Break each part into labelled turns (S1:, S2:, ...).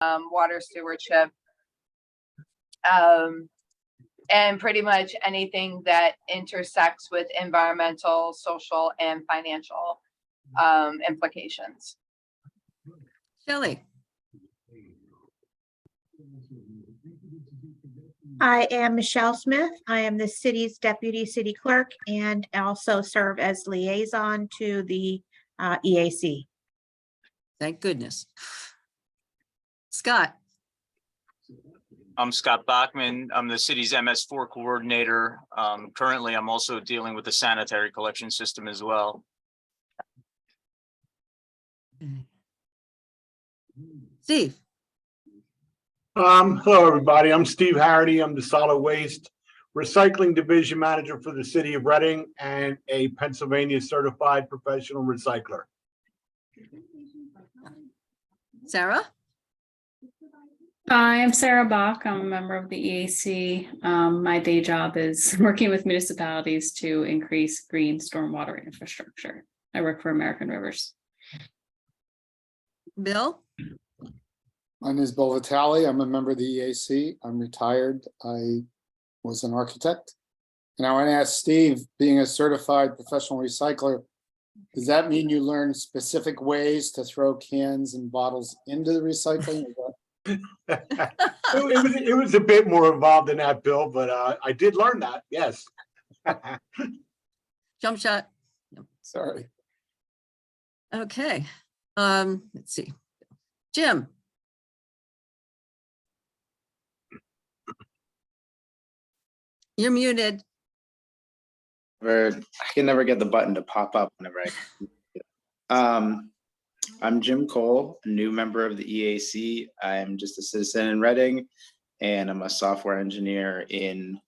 S1: water stewardship, and pretty much anything that intersects with environmental, social, and financial implications.
S2: Shelley.
S3: I am Michelle Smith. I am the city's deputy city clerk and also serve as liaison to the EAC.
S2: Thank goodness. Scott.
S4: I'm Scott Bachman. I'm the city's MS4 coordinator. Currently, I'm also dealing with the sanitary collection system as well.
S2: Steve.
S5: Hello, everybody. I'm Steve Harity. I'm the Solid Waste Recycling Division Manager for the City of Reading and a Pennsylvania Certified Professional Recycler.
S2: Sarah?
S6: Hi, I'm Sarah Bach. I'm a member of the EAC. My day job is working with municipalities to increase green stormwater infrastructure. I work for American Rivers.
S2: Bill?
S7: My name is Bill Vitale. I'm a member of the EAC. I'm retired. I was an architect. And I want to ask Steve, being a certified professional recycler, does that mean you learn specific ways to throw cans and bottles into the recycling?
S5: It was a bit more involved than that, Bill, but I did learn that, yes.
S2: Jump shot.
S7: Sorry.
S2: Okay. Let's see. Jim. You're muted.
S8: I can never get the button to pop up whenever I. I'm Jim Cole, a new member of the EAC. I'm just a citizen in Reading, and I'm a software engineer in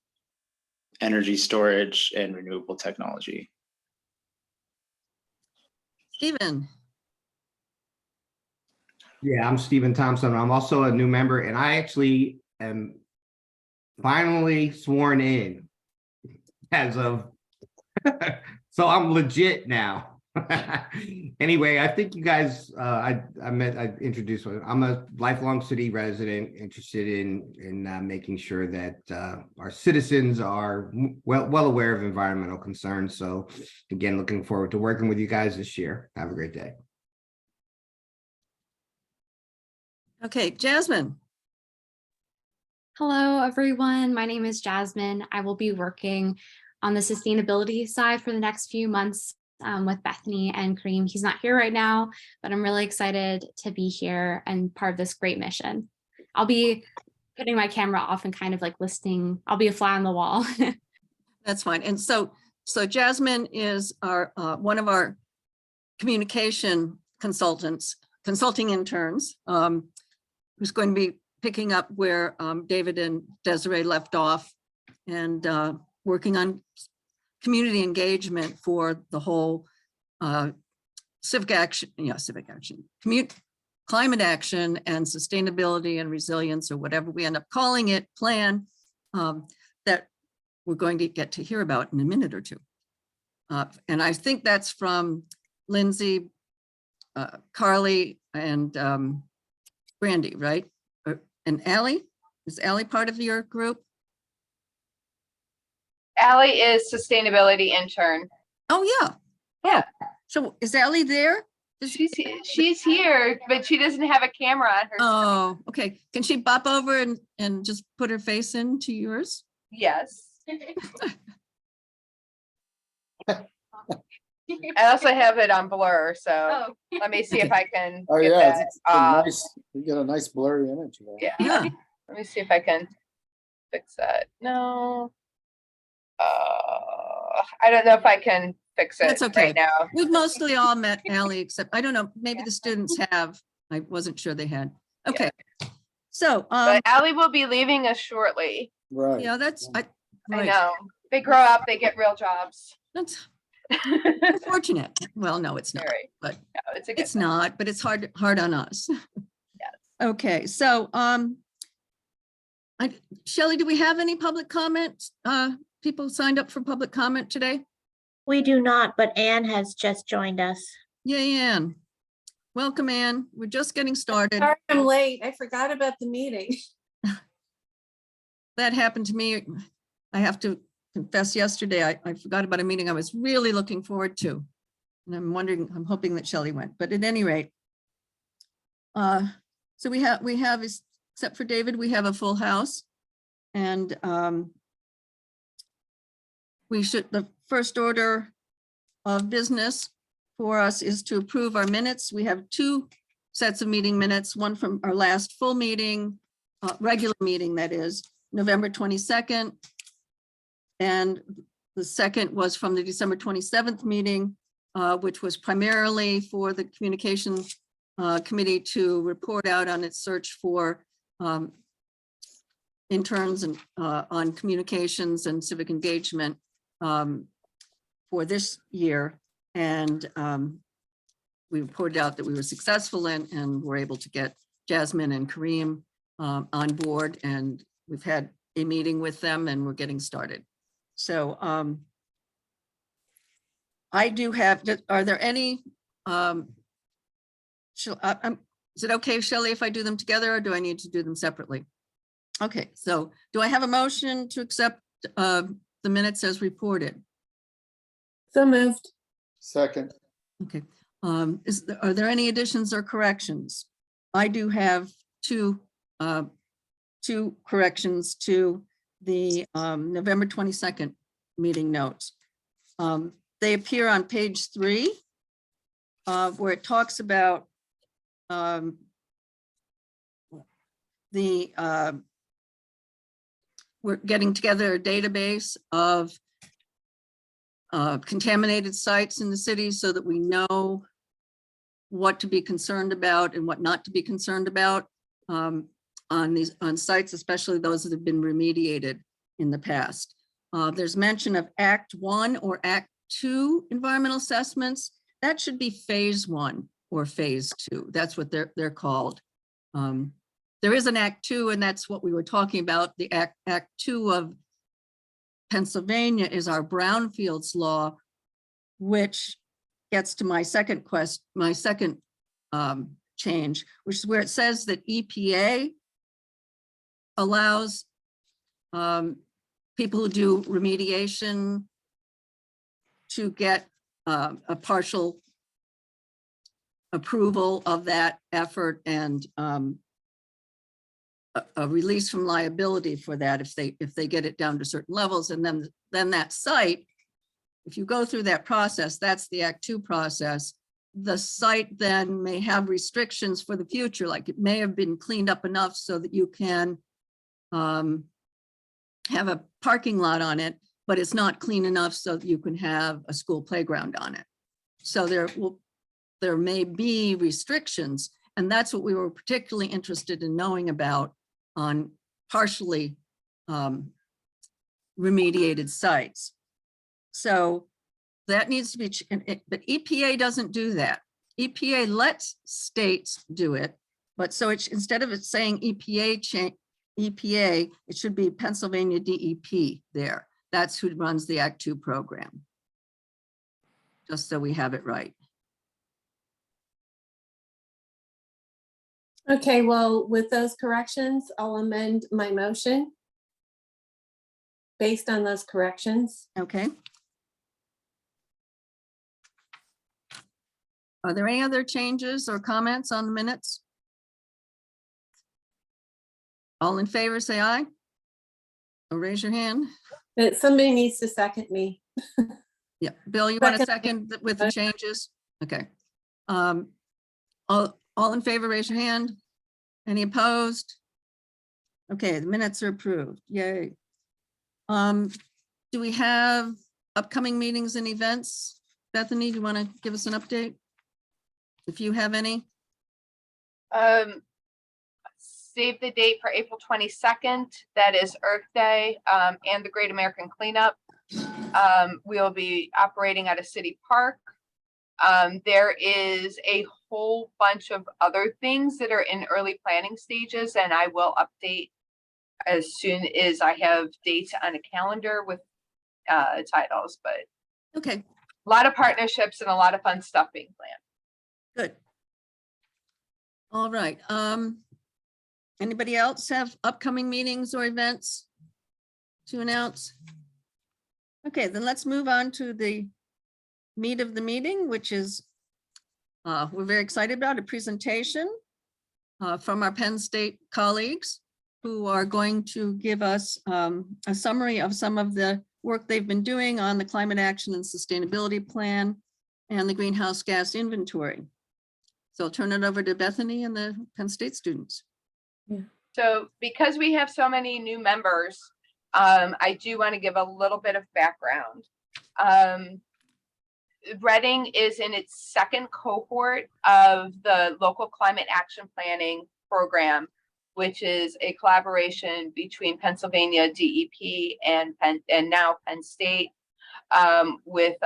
S8: energy storage and renewable technology.
S2: Stephen.
S9: Yeah, I'm Stephen Thompson. I'm also a new member, and I actually am finally sworn in as of, so I'm legit now. Anyway, I think you guys, I introduced, I'm a lifelong city resident interested in making sure that our citizens are well aware of environmental concerns. So again, looking forward to working with you guys this year. Have a great day.
S2: Okay, Jasmine.
S10: Hello, everyone. My name is Jasmine. I will be working on the sustainability side for the next few months with Bethany and Kareem. He's not here right now, but I'm really excited to be here and part of this great mission. I'll be putting my camera off and kind of like listening. I'll be a fly on the wall.
S2: That's fine. And so Jasmine is our one of our communication consulting interns, who's going to be picking up where David and Desiree left off and working on community engagement for the whole civic action, climate action and sustainability and resilience, or whatever we end up calling it, plan that we're going to get to hear about in a minute or two. And I think that's from Lindsay, Carly, and Brandy, right? And Allie? Is Allie part of your group?
S1: Allie is sustainability intern.
S2: Oh, yeah.
S1: Yeah.
S2: So is Allie there?
S1: She's here, but she doesn't have a camera on her.
S2: Oh, okay. Can she bop over and just put her face into yours?
S1: Yes. I also have it on blur, so let me see if I can.
S7: Oh
S1: get
S7: yeah,
S1: that.
S7: it's nice. You get a nice blurry image there.
S1: Yeah. Let me see if I can fix that. No. I don't know if I can fix it.
S2: That's okay.
S1: Right now.
S2: We've mostly all met Allie, except I don't know, maybe the students have. I wasn't sure they had. Okay. Yeah. So
S1: but Allie will be leaving us shortly.
S7: Right.
S2: Yeah, that's
S1: I know. They grow up, they get real jobs.
S2: That's unfortunate. Well, no, it's not.
S1: Right.
S2: But
S1: no,
S2: it's not, but it's hard on us.
S1: Yes.
S2: Okay, so Shelley, do we have any public comments? People signed up for public comment today?
S3: We do not, but Anne has just joined us.
S2: Yay, Anne. Welcome, Ann. We're just getting started.
S11: Sorry I'm late. I forgot about the meeting.
S2: That happened to me. I have to confess, yesterday, I forgot about a meeting I was really looking forward to. And I'm hoping that Shelley went, but at any rate. So we have, except for David, we have a full house. And the first order of business for us is to approve our minutes. We have 2 sets of meeting minutes, one from our last full meeting, regular meeting, that is, November 22nd. And the second was from the December 27th meeting, which was primarily for the communication committee to report out on its search for interns and on communications and civic engagement for this year. And we reported out that we were successful and were able to get Jasmine and Kareem on board, and we've had a meeting with them and we're getting started. So I do have, are there any, is it okay, Shelley, if I do them together, or do I need to do them separately? Okay, so do I have a motion to accept the minutes as reported?
S11: So moved.
S7: Second,
S2: Okay, are there any additions or corrections? I do have two corrections to the November 22nd meeting notes. They appear on page 3, where it talks about we're getting together a database of contaminated sites in the city so that we know what to be concerned about and what not to be concerned about on sites, especially those that have been remediated in the past. There's mention of Act 1 or Act 2 environmental assessments. That should be phase 1 or phase 2. That's what they're called. There is an Act 2, and that's what we were talking about. The Act 2 of Pennsylvania is our brownfields law, which gets to my second change, which is where it says that EPA allows people who do remediation to get a partial approval of that effort and a release from liability for that if they get it down to certain levels. And then that site, if you go through that process, that's the Act 2 process. The site then may have restrictions for the future, like it may have been cleaned up enough so that you can have a parking lot on it, but it's not clean enough so that you can have a school playground on it. So there may be restrictions, and that's what we were particularly interested in knowing about on partially remediated sites. So that needs to be, but EPA doesn't do that. EPA lets states do it, but so it's, instead of it saying EPA, it should be Pennsylvania DEP there. That's who runs the Act 2 program. Just so we have it right.
S11: Okay, well, with those corrections, I'll amend my motion based on those corrections.
S2: Okay. Are there any other changes or comments on the minutes? All in favor, say aye. Or raise your hand.
S11: Somebody needs to second me.
S2: Yeah, Bill, you want a
S11: Second.
S2: second with the changes? Okay. All in favor, raise your hand. Any opposed? Okay, the minutes are approved. Yay. Do we have upcoming meetings and events? Bethany, do you want to give us an update? If you have any?
S1: Save the date for April 22nd. That is Earth Day and the Great American Cleanup. We'll be operating at a city park. There is a whole bunch of other things that are in early planning stages, and I will update as soon as I have dates on a calendar with titles, but
S2: Okay,
S1: a lot of partnerships and a lot of fun stuff being planned.
S2: good. All right. Anybody else have upcoming meetings or events to announce? Okay, then let's move on to the meat of the meeting, which is we're very excited about a presentation from our Penn State colleagues who are going to give us a summary of some of the work they've been doing on the climate action and sustainability plan and the greenhouse gas inventory. So I'll turn it over to Bethany and the Penn State students.
S1: So because we have so many new members, I do want to give a little bit of background. Reading is in its second cohort of the local climate action planning program, which is a collaboration between Pennsylvania DEP and now Penn State, with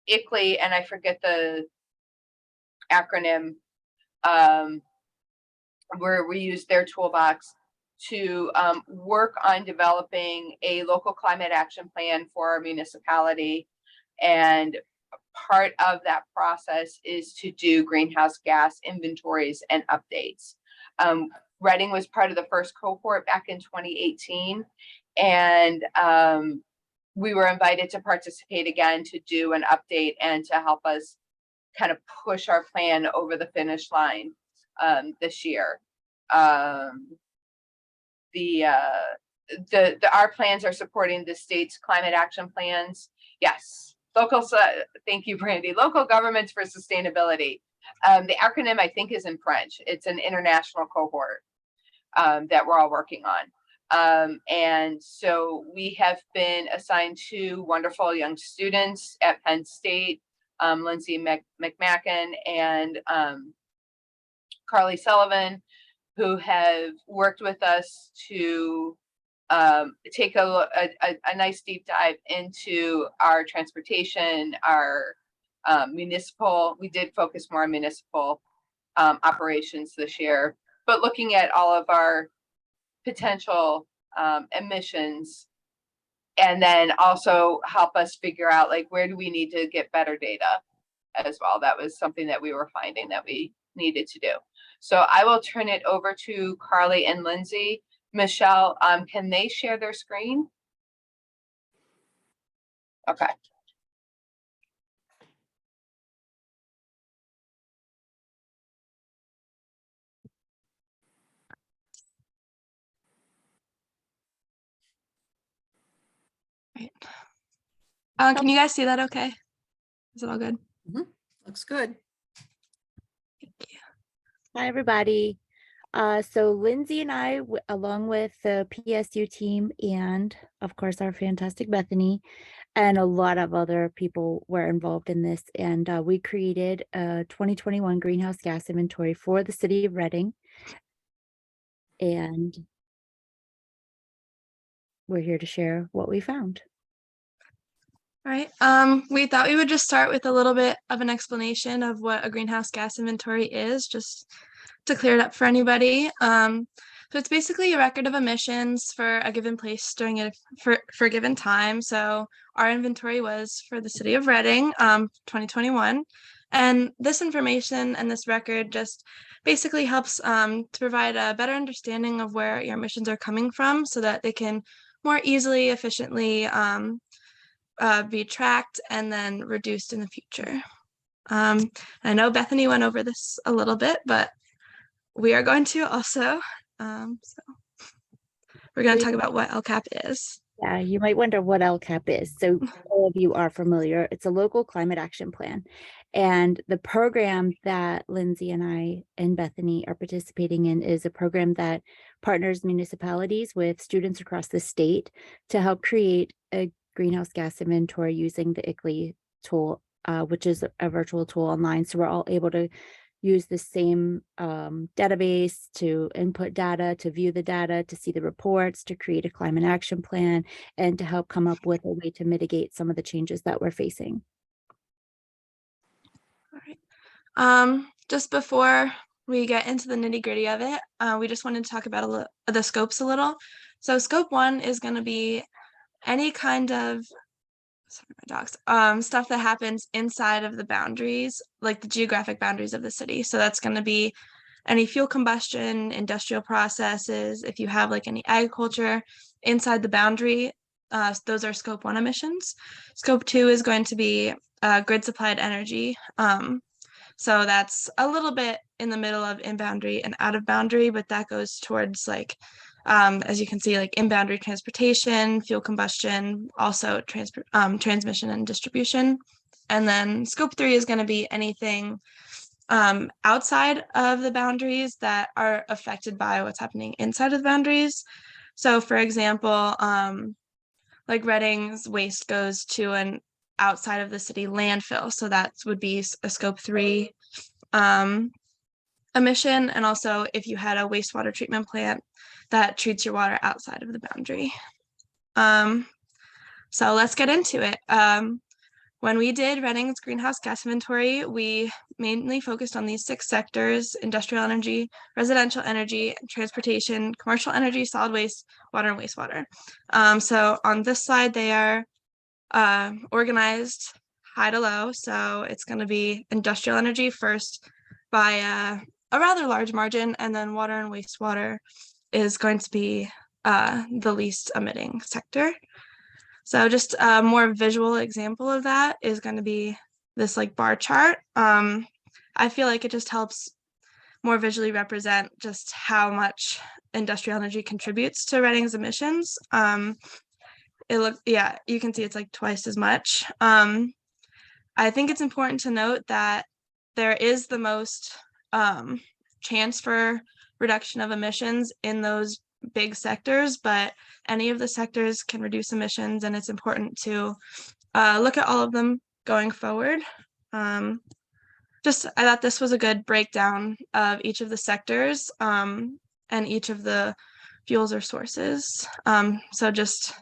S1: EAC, and I forget the acronym, where we use their toolbox to work on developing a local climate action plan for our municipality. And part of that process is to do greenhouse gas inventories and updates. Reading was part of the first cohort back in 2018, and we were invited to participate again to do an update and to help us kind of push our plan over the finish line this year. Our plans are supporting the state's climate action plans. Yes, thank you, Brandy. Local governments for sustainability. The acronym I think is in French. It's an international cohort that we're all working on. And so we have been assigned 2 wonderful young students at Penn State, Lindsay McMacken and Carly Sullivan, who have worked with us to take a nice deep dive into our transportation, our municipal. We did focus more on municipal operations this year, but looking at all of our potential emissions, and then also help us figure out like where do we need to get better data as well. That was something that we were finding that we needed to do. So I will turn it over to Carly and Lindsay. Michelle, can they share their screen? Okay.
S12: Right. Can you guys see that okay? Is it all good?
S2: Looks good.
S12: Thank you.
S13: Hi, everybody. So Lindsay and I, along with the PSU team and of course our fantastic Bethany and a lot of other people were involved in this. And we created a 2021 greenhouse gas inventory for the city of Reading. And we're here to share what we found.
S12: All right. We thought we would just start with a little bit of an explanation of what a greenhouse gas inventory is, just to clear it up for anybody. So it's basically a record of emissions for a given place during for a given time. So our inventory was for the city of Reading, 2021. And this information and this record just basically helps to provide a better understanding of where your emissions are coming from so that they can more easily, efficiently be tracked and then reduced in the future. I know Bethany went over this a little bit, but we are going to also, so we're going to talk about what LCAP is.
S13: Yeah, you might wonder what LCAP is. So all of you are familiar. It's a local climate action plan. And the program that Lindsay and I and Bethany are participating in is a program that partners municipalities with students across the state to help create a greenhouse gas inventory using the EAC tool, which is a virtual tool online. So we're all able to use the same database to input data, to view the data, to see the reports, to create a climate action plan, and to help come up with a way to mitigate some of the changes that we're facing.
S12: All right. Just before we get into the nitty gritty of it, we just wanted to talk about the scopes a little. So scope 1 is going to be any kind of sorry, my dogs, stuff that happens inside of the boundaries, like the geographic boundaries of the city. So that's going to be any fuel combustion, industrial processes, if you have like any agriculture inside the boundary, those are scope 1 emissions. Scope 2 is going to be grid supplied energy. So that's a little bit in the middle of in boundary and out of boundary, but that goes towards like, as you can see, like in boundary transportation, fuel combustion, also transmission and distribution. And then scope 3 is going to be anything outside of the boundaries that are affected by what's happening inside of the boundaries. So for example, like Reading's waste goes to an outside of the city landfill. So that would be a scope 3 emission. And also if you had a wastewater treatment plant that treats your water outside of the boundary. So let's get into it. When we did Reading's greenhouse gas inventory, we mainly focused on these 6 sectors: industrial energy, residential energy, transportation, commercial energy, solid waste, water, and wastewater. So on this slide, they are organized high to low. So it's going to be industrial energy first by a rather large margin, and then water and wastewater is going to be the least emitting sector. So just a more visual example of that is going to be this like bar chart. I feel like it just helps more visually represent just how much industrial energy contributes to Reading's emissions. Yeah, you can see it's like twice as much. I think it's important to note that there is the most chance for reduction of emissions in those big sectors, but any of the sectors can reduce emissions, and it's important to look at all of them going forward. I thought this was a good breakdown of each of the sectors and each of the fuels or sources. So just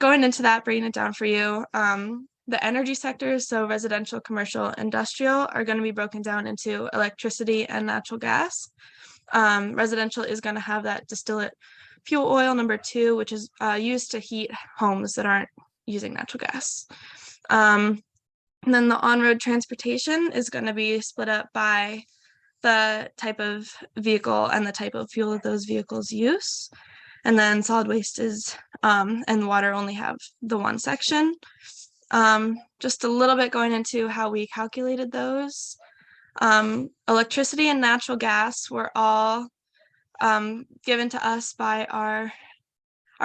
S12: going into that, breaking it down for you, the energy sectors, so residential, commercial, industrial, are going to be broken down into electricity and natural gas. Residential is going to have that distillate fuel oil number 2, which is used to heat homes that aren't using natural gas. And then the on-road transportation is going to be split up by the type of vehicle and the type of fuel that those vehicles use. And then solid waste is and water only have the one section. Just a little bit going into how we calculated those. Electricity and natural gas were all given to us by our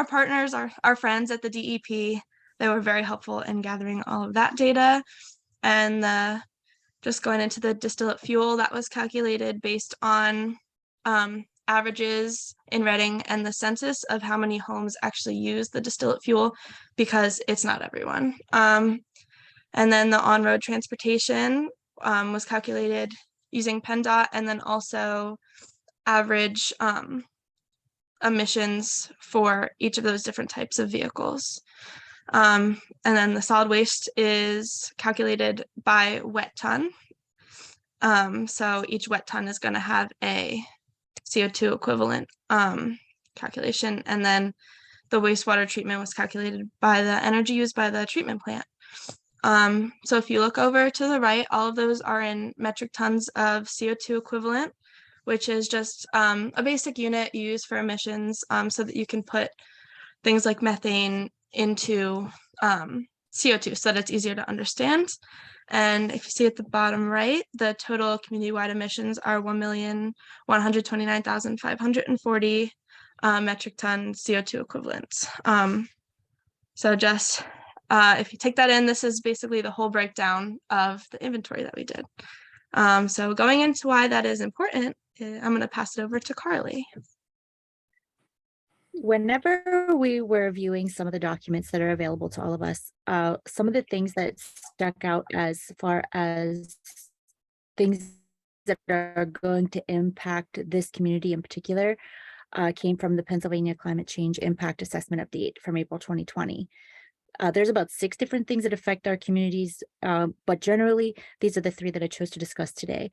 S12: partners, our friends at the DEP. They were very helpful in gathering all of that data. And just going into the distillate fuel, that was calculated based on averages in Reading and the census of how many homes actually use the distillate fuel, because it's not everyone. And then the on-road transportation was calculated using PennDOT, and then also average emissions for each of those different types of vehicles. And then the solid waste is calculated by wet ton. So each wet ton is going to have a CO2 equivalent calculation. And then the wastewater treatment was calculated by the energy used by the treatment plant. So if you look over to the right, all of those are in metric tons of CO2 equivalent, which is just a basic unit used for emissions, so that you can put things like methane into CO2 so that it's easier to understand. And if you see at the bottom right, the total community-wide emissions are 1,129,540 metric ton CO2 equivalents. So just if you take that in, this is basically the whole breakdown of the inventory that we did. So going into why that is important, I'm going to pass it over to Carly.
S13: Whenever we were viewing some of the documents that are available to all of us, some of the things that stuck out as far as things that are going to impact this community in particular came from the Pennsylvania Climate Change Impact Assessment Update from April 2020. There's about 6 different things that affect our communities, but generally these are the 3 that I chose to discuss today.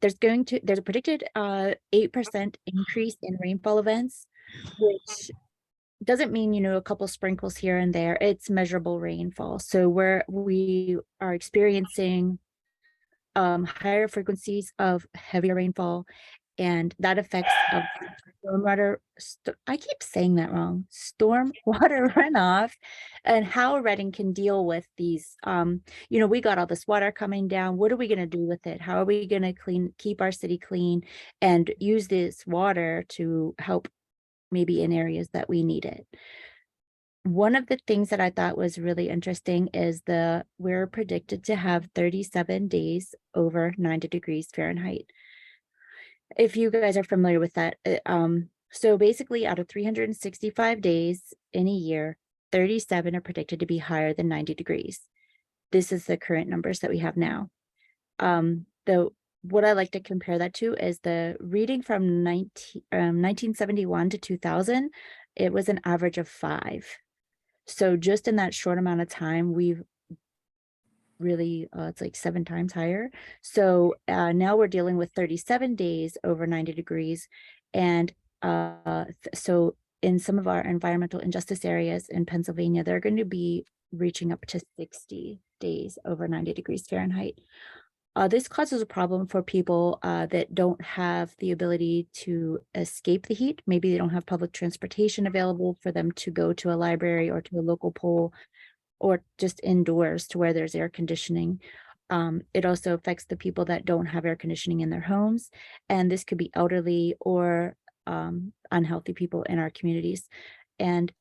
S13: There's a predicted 8% increase in rainfall events, which doesn't mean, you know, a couple sprinkles here and there. It's measurable rainfall. So we are experiencing higher frequencies of heavier rainfall, and that affects stormwater. I keep saying that wrong. Storm water runoff, and how Reading can deal with these. You know, we got all this water coming down. What are we going to do with it? How are we going to keep our city clean, and use this water to help maybe in areas that we need it? One of the things that I thought was really interesting is we're predicted to have 37 days over 90 degrees Fahrenheit. If you guys are familiar with that, so basically out of 365 days in a year, 37 are predicted to be higher than 90 degrees. This is the current numbers that we have now. What I like to compare that to is the reading from 1971 to 2000, it was an average of 5. So just in that short amount of time, we've really, it's like 7 times higher. So now we're dealing with 37 days over 90 degrees. And so in some of our environmental injustice areas in Pennsylvania, they're going to be reaching up to 60 days over 90 degrees Fahrenheit. This causes a problem for people that don't have the ability to escape the heat. Maybe they don't have public transportation available for them to go to a library or to a local pool, or just indoors to where there's air conditioning. It also affects the people that don't have air conditioning in their homes. And this could be elderly or unhealthy people in our communities. And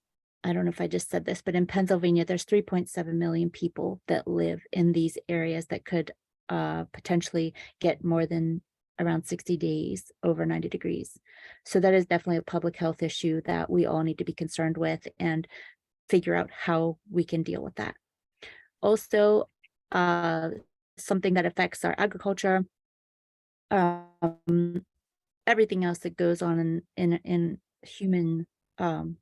S13: I don't know if I just said this, but in Pennsylvania, there's 3.7 million people that live in these areas that could potentially get more than around 60 days over 90 degrees. So that is definitely a public health issue that we all need to be concerned with and figure out how we can deal with that. Also, something that affects our agriculture, everything else that goes on in human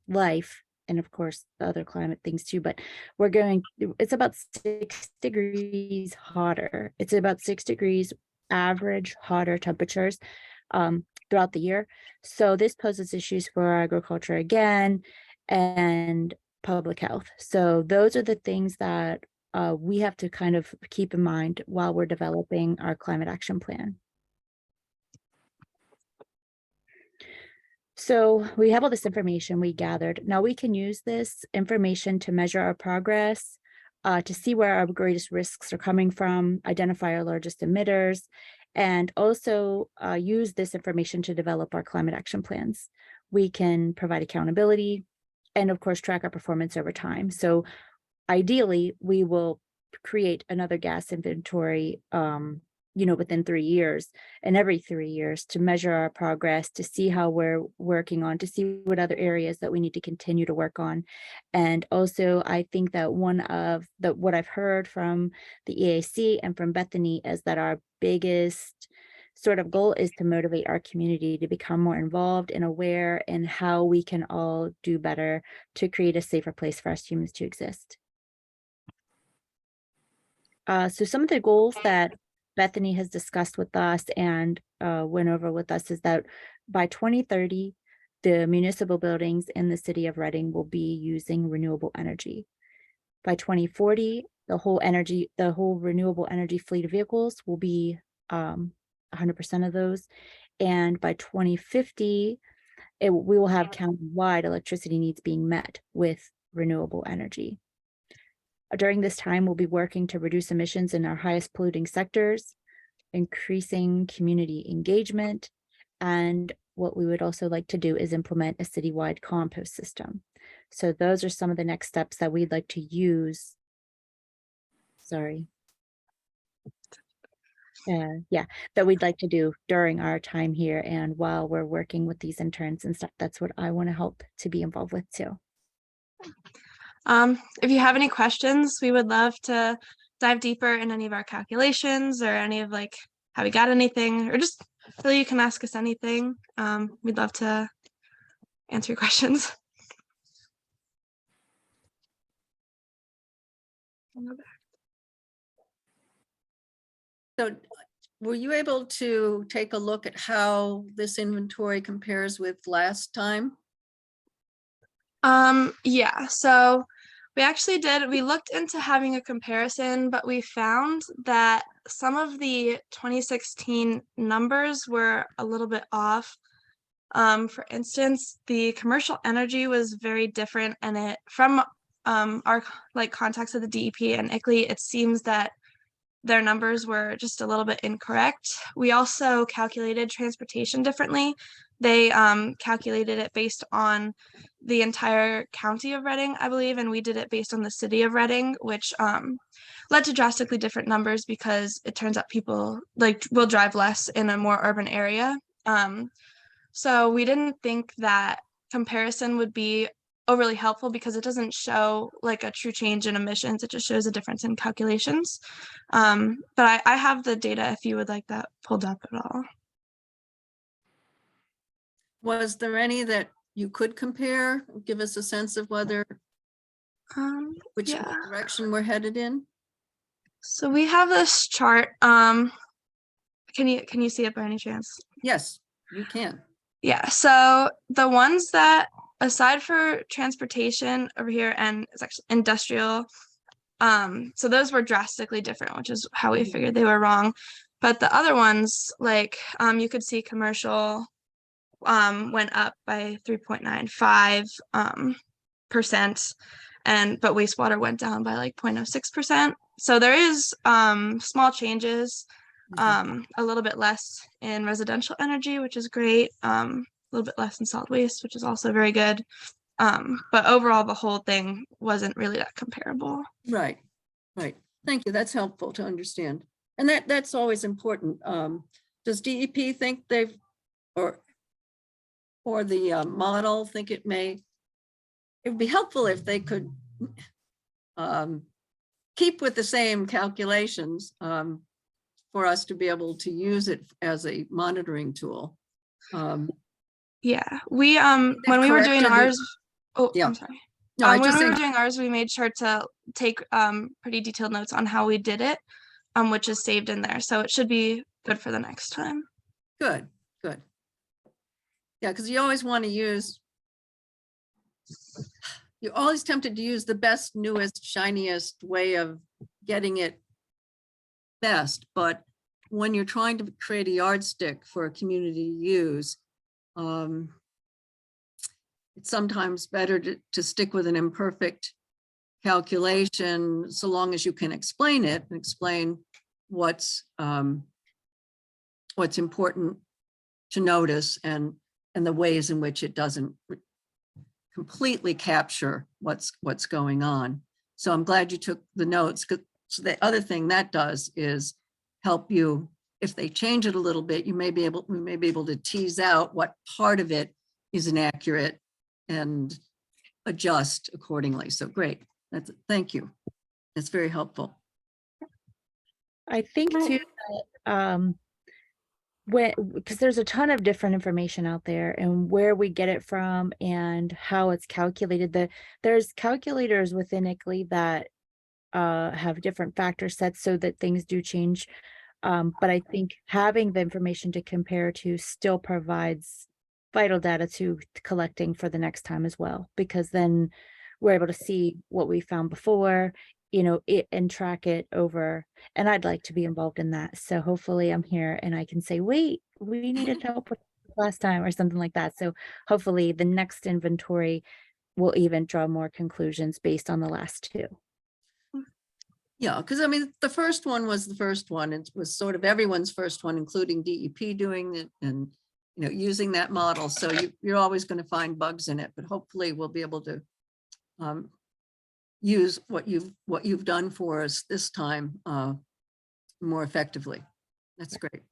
S13: life, and of course the other climate things too, but it's about 6 degrees hotter. It's about 6 degrees average hotter temperatures throughout the year. So this poses issues for agriculture again, and public health. So those are the things that we have to kind of keep in mind while we're developing our climate action plan. So we have all this information we gathered. Now we can use this information to measure our progress, to see where our greatest risks are coming from, identify our largest emitters, and also use this information to develop our climate action plans. We can provide accountability and of course track our performance over time. So ideally we will create another gas inventory within 3 years, and every 3 years, to measure our progress, to see how we're working on, to see what other areas that we need to continue to work on. And also I think that what I've heard from the EAC and from Bethany is that our biggest sort of goal is to motivate our community to become more involved and aware in how we can all do better to create a safer place for us humans to exist. So some of the goals that Bethany has discussed with us and went over with us is that by 2030, the municipal buildings in the city of Reading will be using renewable energy. By 2040, the whole renewable energy fleet of vehicles will be 100% of those. And by 2050, we will have county-wide electricity needs being met with renewable energy. During this time, we'll be working to reduce emissions in our highest polluting sectors, increasing community engagement, and what we would also like to do is implement a citywide compost system. So those are some of the next steps that we'd like to use. Sorry. That we'd like to do during our time here and while we're working with these interns and stuff. That's what I want to help to be involved with too.
S12: If you have any questions, we would love to dive deeper in any of our calculations or any of like how we got anything, or just really you can ask us anything. We'd love to answer your questions.
S2: So were you able to take a look at how this inventory compares with last time?
S12: Yeah, so we looked into having a comparison, but we found that some of the 2016 numbers were a little bit off. For instance, the commercial energy was very different, and from our contacts with the DEP and ICLEI, it seems that their numbers were just a little bit incorrect. We also calculated transportation differently. They calculated it based on the entire county of Reading, I believe, and we did it based on the city of Reading, which led to drastically different numbers because it turns out people will drive less in a more urban area. So we didn't think that comparison would be overly helpful because it doesn't show like a true change in emissions. It just shows a difference in calculations. But I have the data if you would like that pulled up at all.
S2: Was there any that you could compare? Give us a sense of whether which
S12: Yeah.
S2: direction we're headed in?
S12: So we have this chart. Can you see it by any chance?
S2: Yes, we can.
S12: Yeah, so the ones that, aside for transportation over here, and it's actually industrial, so those were drastically different, which is how we figured they were wrong. But the other ones, like you could see commercial went up by 3.95%, but wastewater went down by like 0.06%. So there is small changes. A little bit less in residential energy, which is great. A little bit less in solid waste, which is also very good. But overall, the whole thing wasn't really that comparable.
S2: Right, right. Thank you. That's helpful to understand. And that's always important. Does DEP think they've, or the model think it would be helpful if they could keep with the same calculations for us to be able to use it as a monitoring tool.
S12: Yeah, we when we were doing ours,
S2: yeah.
S12: I'm sorry.
S2: No, I
S12: when
S2: just
S12: we were
S2: think,
S12: doing ours, we made sure to take pretty detailed notes on how we did it, which is saved in there. So it should be good for the next time.
S2: good. Yeah, because you always want to use, you're always tempted to use the best, newest, shiniest way of getting it best. But when you're trying to create a yardstick for a community to use, it's sometimes better to stick with an imperfect calculation, so long as you can explain it and explain what's important to notice and the ways in which it doesn't completely capture what's going on. So I'm glad you took the notes, because the other thing that does is help you, if they change it a little bit, we may be able to tease out what part of it is inaccurate and adjust accordingly. So great. Thank you. That's very helpful.
S13: I think too that because there's a ton of different information out there, and where we get it from and how it's calculated. There's calculators within ICLEI that have different factor sets so that things do change. But I think having the information to compare to still provides vital data to collecting for the next time as well, because then we're able to see what we found before, and track it over. And I'd like to be involved in that. So hopefully I'm here and I can say, wait, we needed help with this last time or something like that. So hopefully the next inventory will even draw more conclusions based on the last two.
S2: Yeah, because I mean, the first one was the first one. It was sort of everyone's first one, including DEP doing it and, using that model. So you're always going to find bugs in it, but hopefully we'll be able to use what you've done for us this time more effectively. That's great.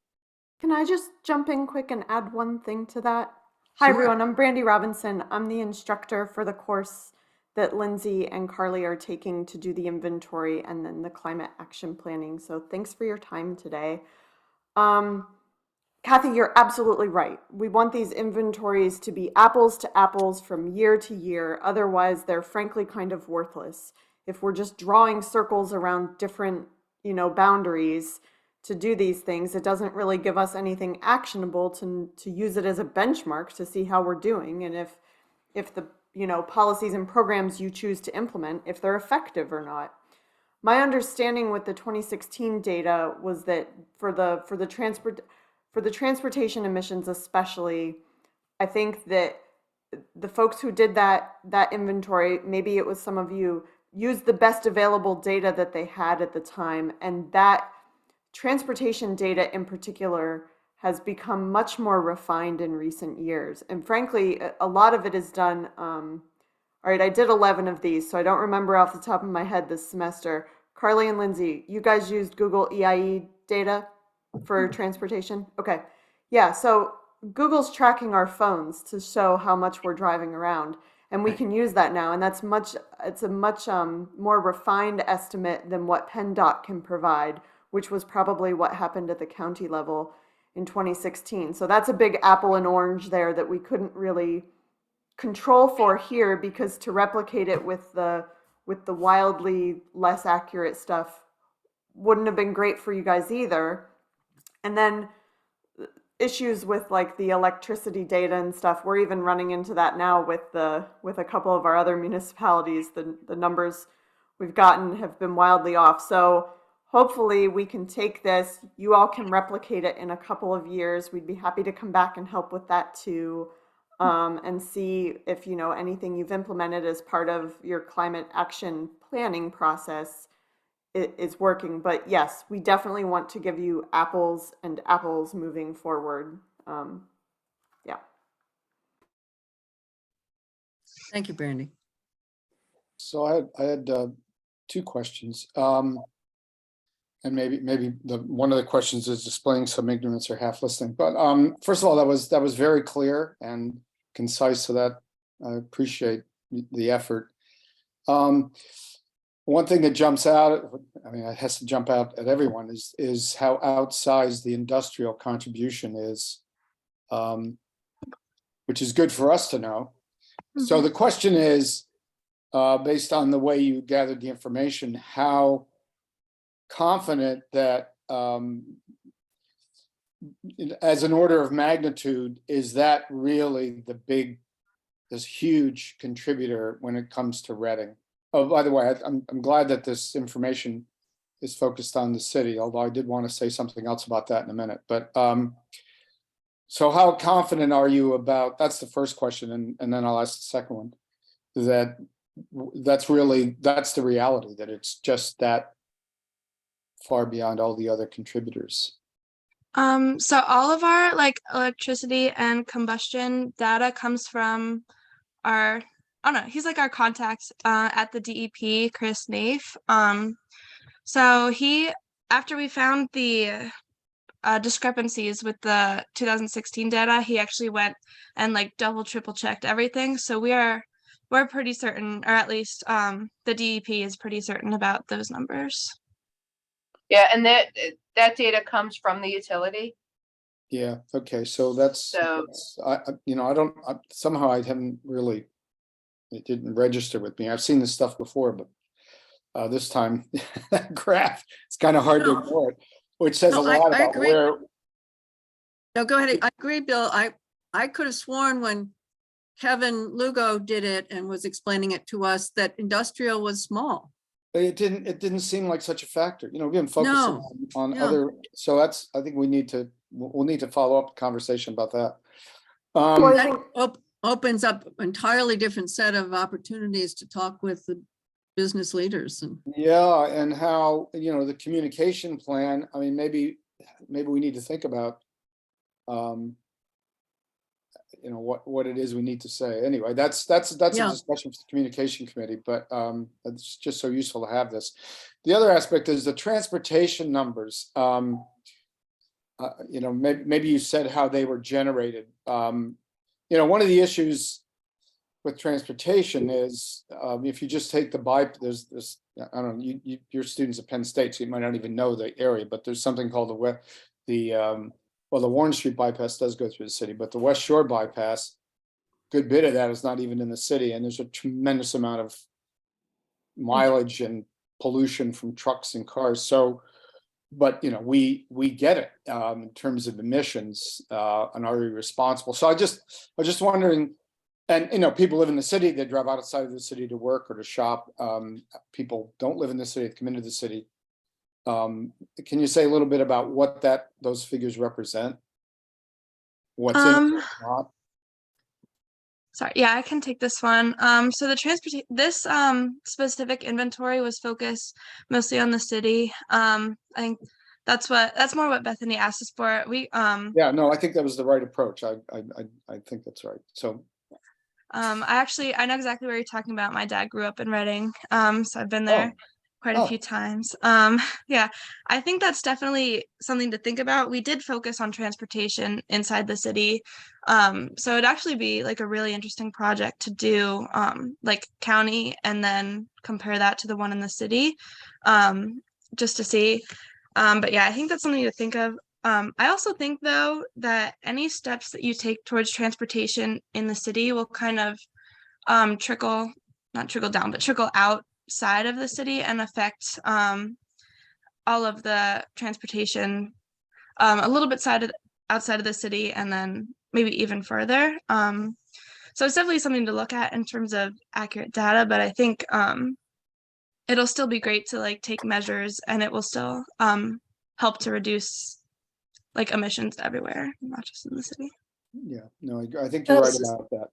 S14: Can I just jump in quick and add one thing to that? Hi,
S2: Sure.
S14: everyone. I'm Brandy Robinson. I'm the instructor for the course that Lindsay and Carly are taking to do the inventory and then the climate action planning. So thanks for your time today. Kathy, you're absolutely right. We want these inventories to be apples to apples from year to year. Otherwise, they're frankly kind of worthless. If we're just drawing circles around different, boundaries to do these things, it doesn't really give us anything actionable to use it as a benchmark to see how we're doing. And if the policies and programs you choose to implement, if they're effective or not. My understanding with the 2016 data was that for the transportation emissions especially, I think that the folks who did that inventory, maybe it was some of you, used the best available data that they had at the time, and that transportation data in particular has become much more refined in recent years. And frankly, a lot of it is done. All right, I did 11 of these, so I don't remember off the top of my head this semester. Carly and Lindsay, you guys used Google EIE data for transportation? Okay. Yeah, so Google's tracking our phones to show how much we're driving around, and we can use that now, and it's a much more refined estimate than what PennDOT can provide, which was probably what happened at the county level in 2016. So that's a big apple and orange there that we couldn't really control for here, because to replicate it with the wildly less accurate stuff wouldn't have been great for you guys either. And then issues with like the electricity data and stuff, we're even running into that now with a couple of our other municipalities. The numbers we've gotten have been wildly off. So hopefully we can take this, you all can replicate it in a couple of years. We'd be happy to come back and help with that too. And see if, anything you've implemented as part of your climate action planning process is working. But yes, we definitely want to give you apples and apples moving forward. Yeah.
S2: Thank you, Brandy.
S7: So I had two questions. And maybe one of the questions is displaying some ignorance or half listening. But first of all, that was very clear and concise, so that I appreciate the effort. One thing that jumps out, it has to jump out at everyone, is how outsized the industrial contribution is, which is good for us to know. Mm-hmm. So the question is, based on the way you gathered the information, how confident that as an order of magnitude, is that really this huge contributor when it comes to Reading? Oh, by the way, I'm glad that this information is focused on the city, although I did want to say something else about that in a minute. But so how confident are you about, that's the first question, and then I'll ask the second one, that's the reality, that it's just that far beyond all the other contributors.
S12: So all of our electricity and combustion data comes from he's like our contact at the DEP, Chris Naif. So after we found the discrepancies with the 2016 data, he actually went and double, triple checked everything. So we're pretty certain, or at least the DEP is pretty certain about those numbers.
S1: Yeah, and that data comes from the utility.
S7: Yeah. Okay. So somehow I haven't really, it didn't register with me. I've seen this stuff before, but this time that graph, it's kind of hard to ignore it, which says a lot about where.
S2: No, go ahead. I agree, Bill. I could have sworn when Kevin Lugo did it and was explaining it to us that industrial was small.
S7: It didn't seem like such a factor. We've been focusing on other. So I think we'll need to follow up the conversation about that.
S2: That opens up entirely different set of opportunities to talk with the business leaders.
S7: Yeah, and how, the communication plan, maybe we need to think about, what it is we need to say. Anyway, that's a discussion for the communication committee, but it's just so useful to have this. The other aspect is the transportation numbers. Maybe you said how they were generated. One of the issues with transportation is if you just take the there's I don't know, your students at Penn State, so you might not even know the area, but there's something called the Warren Street bypass does go through the city, but the West Shore bypass, good bit of that is not even in the city, and there's a tremendous amount of mileage and pollution from trucks and cars. So, but we get it in terms of emissions, and are we responsible? So I was just wondering, And, you know, people live in the city, they drive outside of the city to work or to shop. People don't live in the city, they come into the city. Can you say a little bit about what those figures represent? What's in it, what's not?
S12: Sorry, yeah, I can take this one. So this specific inventory was focused mostly on the city. I think that's more what Bethany asked us for.
S7: Yeah, no, I think that was the right approach. I think that's right. So
S12: I know exactly where you're talking about. My dad grew up in Reading, so I've been there quite a few times. Yeah, I think that's definitely something to think about. We did focus on transportation inside the city, so it'd actually be like a really interesting project to do, like county, and then compare that to the one in the city, just to see. But yeah, I think that's something to think of. I also think, though, that any steps that you take towards transportation in the city will kind of not trickle down, but trickle outside of the city and affect all of the transportation a little bit outside of the city, and then maybe even further. So it's definitely something to look at in terms of accurate data, but I think it'll still be great to like take measures, and it will still help to reduce like emissions everywhere, not just in the city.
S7: yeah, no, I think you're right about that.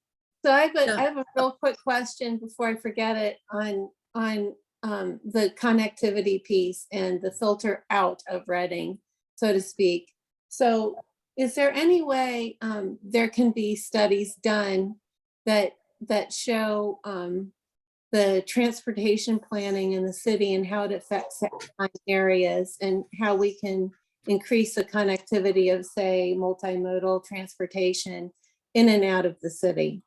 S11: So I have a real quick question before I forget it on the connectivity piece and the filter out of Reading, so to speak. So is there any way there can be studies done that show the transportation planning in the city and how it affects areas, and how we can increase the connectivity of, say, multimodal transportation in and out of the city?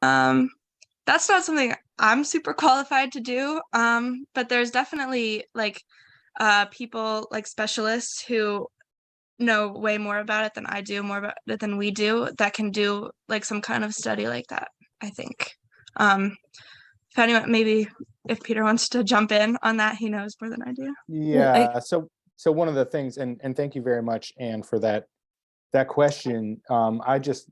S12: That's not something I'm super qualified to do, but there's definitely like people, like specialists, who know way more about it than I do, more about it than we do, that can do like some kind of study like that, I think. If anyone, maybe if Peter wants to jump in on that, he knows more than I do.
S15: Yeah, so one of the things, and thank you very much, Anne, for that question. I just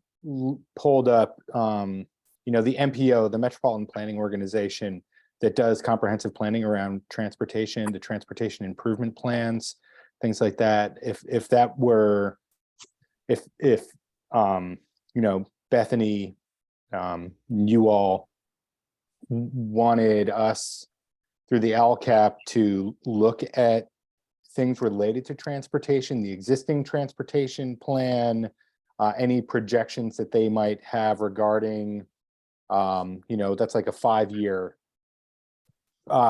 S15: pulled up the MPO, the Metropolitan Planning Organization, that does comprehensive planning around transportation, the transportation improvement plans, things like that. If Bethany, you all wanted us through the LCAP to look at things related to transportation, the existing transportation plan, any projections that they might have regarding, that's like a 5-year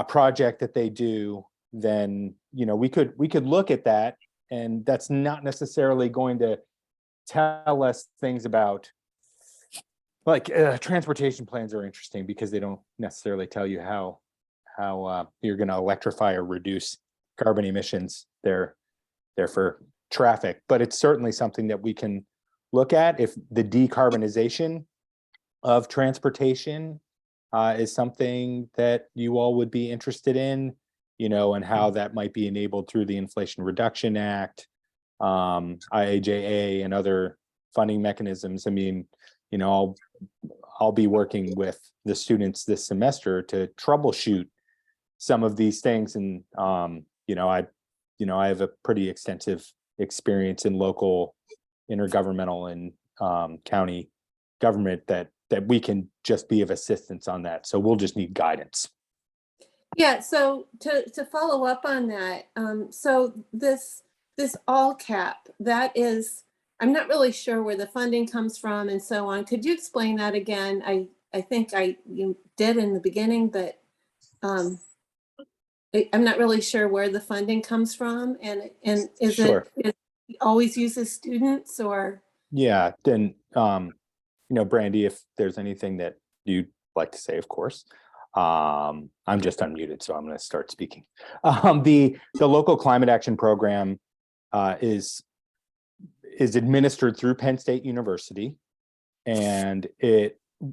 S15: project that they do, then, we could look at that, and that's not necessarily going to tell us things about, like, transportation plans are interesting because they don't necessarily tell you how you're going to electrify or reduce carbon emissions. They're for traffic, but it's certainly something that we can look at if the decarbonization of transportation is something that you all would be interested in, and how that might be enabled through the Inflation Reduction Act, IIJA, and other funding mechanisms. I mean, I'll be working with the students this semester to troubleshoot some of these things, and I have a pretty extensive experience in local, intergovernmental, and county government that we can just be of assistance on that. So we'll just need guidance.
S11: Yeah, so to follow up on that, so this all cap, that is, I'm not really sure where the funding comes from and so on. Could you explain that again? I think you did in the beginning, but I'm not really sure where the funding comes from, and is
S15: Sure.
S11: it always uses students, or?
S15: Yeah, then Brandy, if there's anything that you'd like to say, of course. I'm just unmuted, so I'm going to start speaking. The local climate action program is administered through Penn State University, and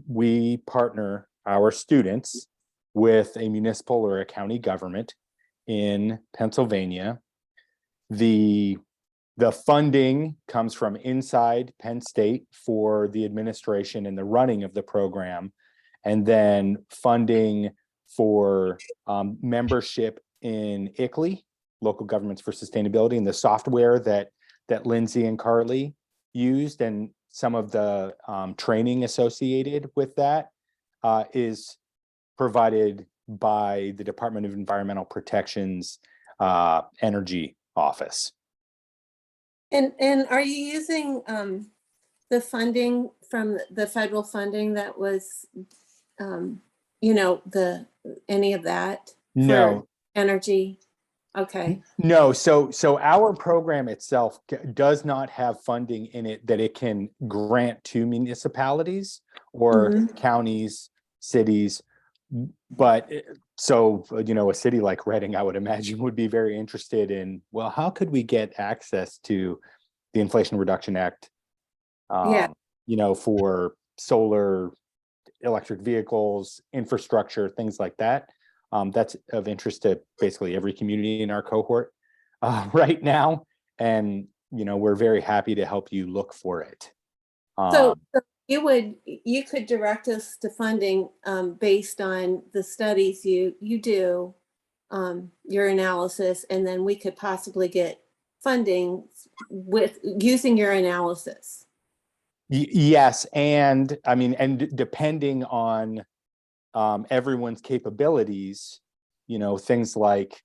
S15: we partner our students with a municipal or a county government in Pennsylvania. The The funding comes from inside Penn State for the administration and the running of the program. And then funding for membership in ICLEI, Local Governments for Sustainability, and the software that Lindsay and Carly used, and some of the training associated with that is provided by the Department of Environmental Protection's Energy Office.
S11: And are you using the funding from the federal funding that was, any of that?
S15: No.
S11: For energy? Okay.
S15: No, so our program itself does not have funding in it that it can grant to municipalities or counties, cities. But so, a city like Reading, I would imagine, would be very interested in, well, how could we get access to the Inflation Reduction Act, for solar, electric vehicles, infrastructure, things like that. That's of interest to basically every community in our cohort right now. And, we're very happy to help you look for it.
S11: So you could direct us to funding based on the studies you do, your analysis, and then we could possibly get funding with using your analysis.
S15: Yes, and depending on everyone's capabilities, things like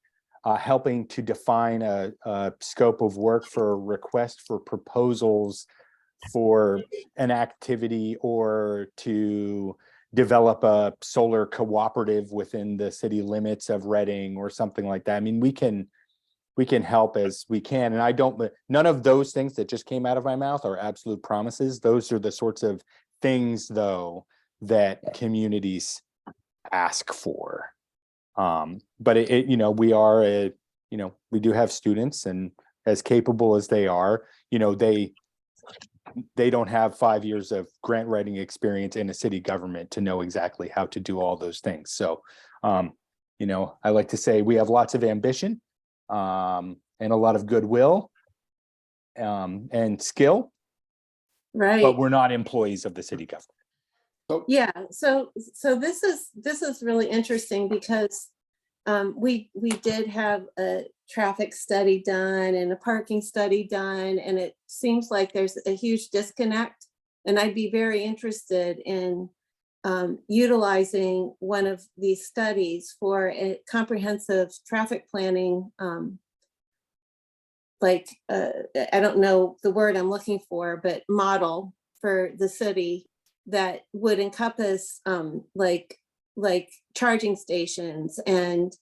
S15: helping to define a scope of work for a request for proposals for an activity, or to develop a solar cooperative within the city limits of Reading or something like that. We can help as we can. And none of those things that just came out of my mouth are absolute promises. Those are the sorts of things, though, that communities ask for. But we do have students, and as capable as they are, they don't have 5 years of grant writing experience in a city government to know exactly how to do all those things. So, I like to say we have lots of ambition, and a lot of goodwill, and skill,
S11: Right.
S15: but we're not employees of the city government.
S11: Yeah, so this is really interesting because we did have a traffic study done and a parking study done, and it seems like there's a huge disconnect. And I'd be very interested in utilizing one of these studies for a comprehensive traffic planning. I don't know the word I'm looking for, but model for the city that would encompass like charging stations and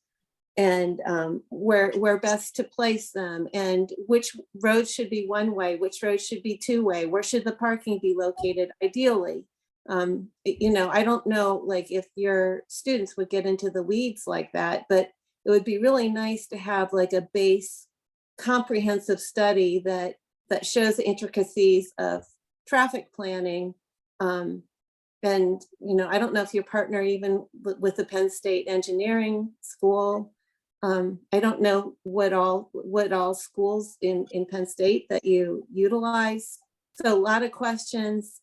S11: where best to place them, and which roads should be one way, which roads should be two way, where should the parking be located ideally. I don't know if your students would get into the weeds like that, but it would be really nice to have like a base comprehensive study that shows the intricacies of traffic planning. And I don't know if you partner even with the Penn State Engineering School. I don't know what all schools in Penn State that you utilize. So a lot of questions.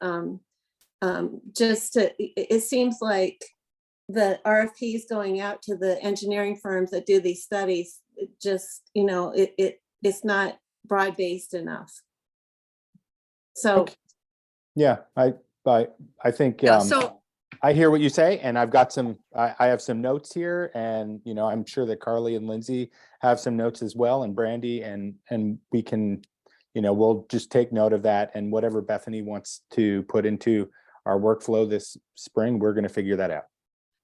S11: It seems like the RFPs going out to the engineering firms that do these studies, it's not broad-based enough. So
S15: Yeah, I think I hear what you say, and I've got I have some notes here, and I'm sure that Carly and Lindsay have some notes as well, and Brandy, and we can, we'll just take note of that, and whatever Bethany wants to put into our workflow this spring, we're going to figure that out.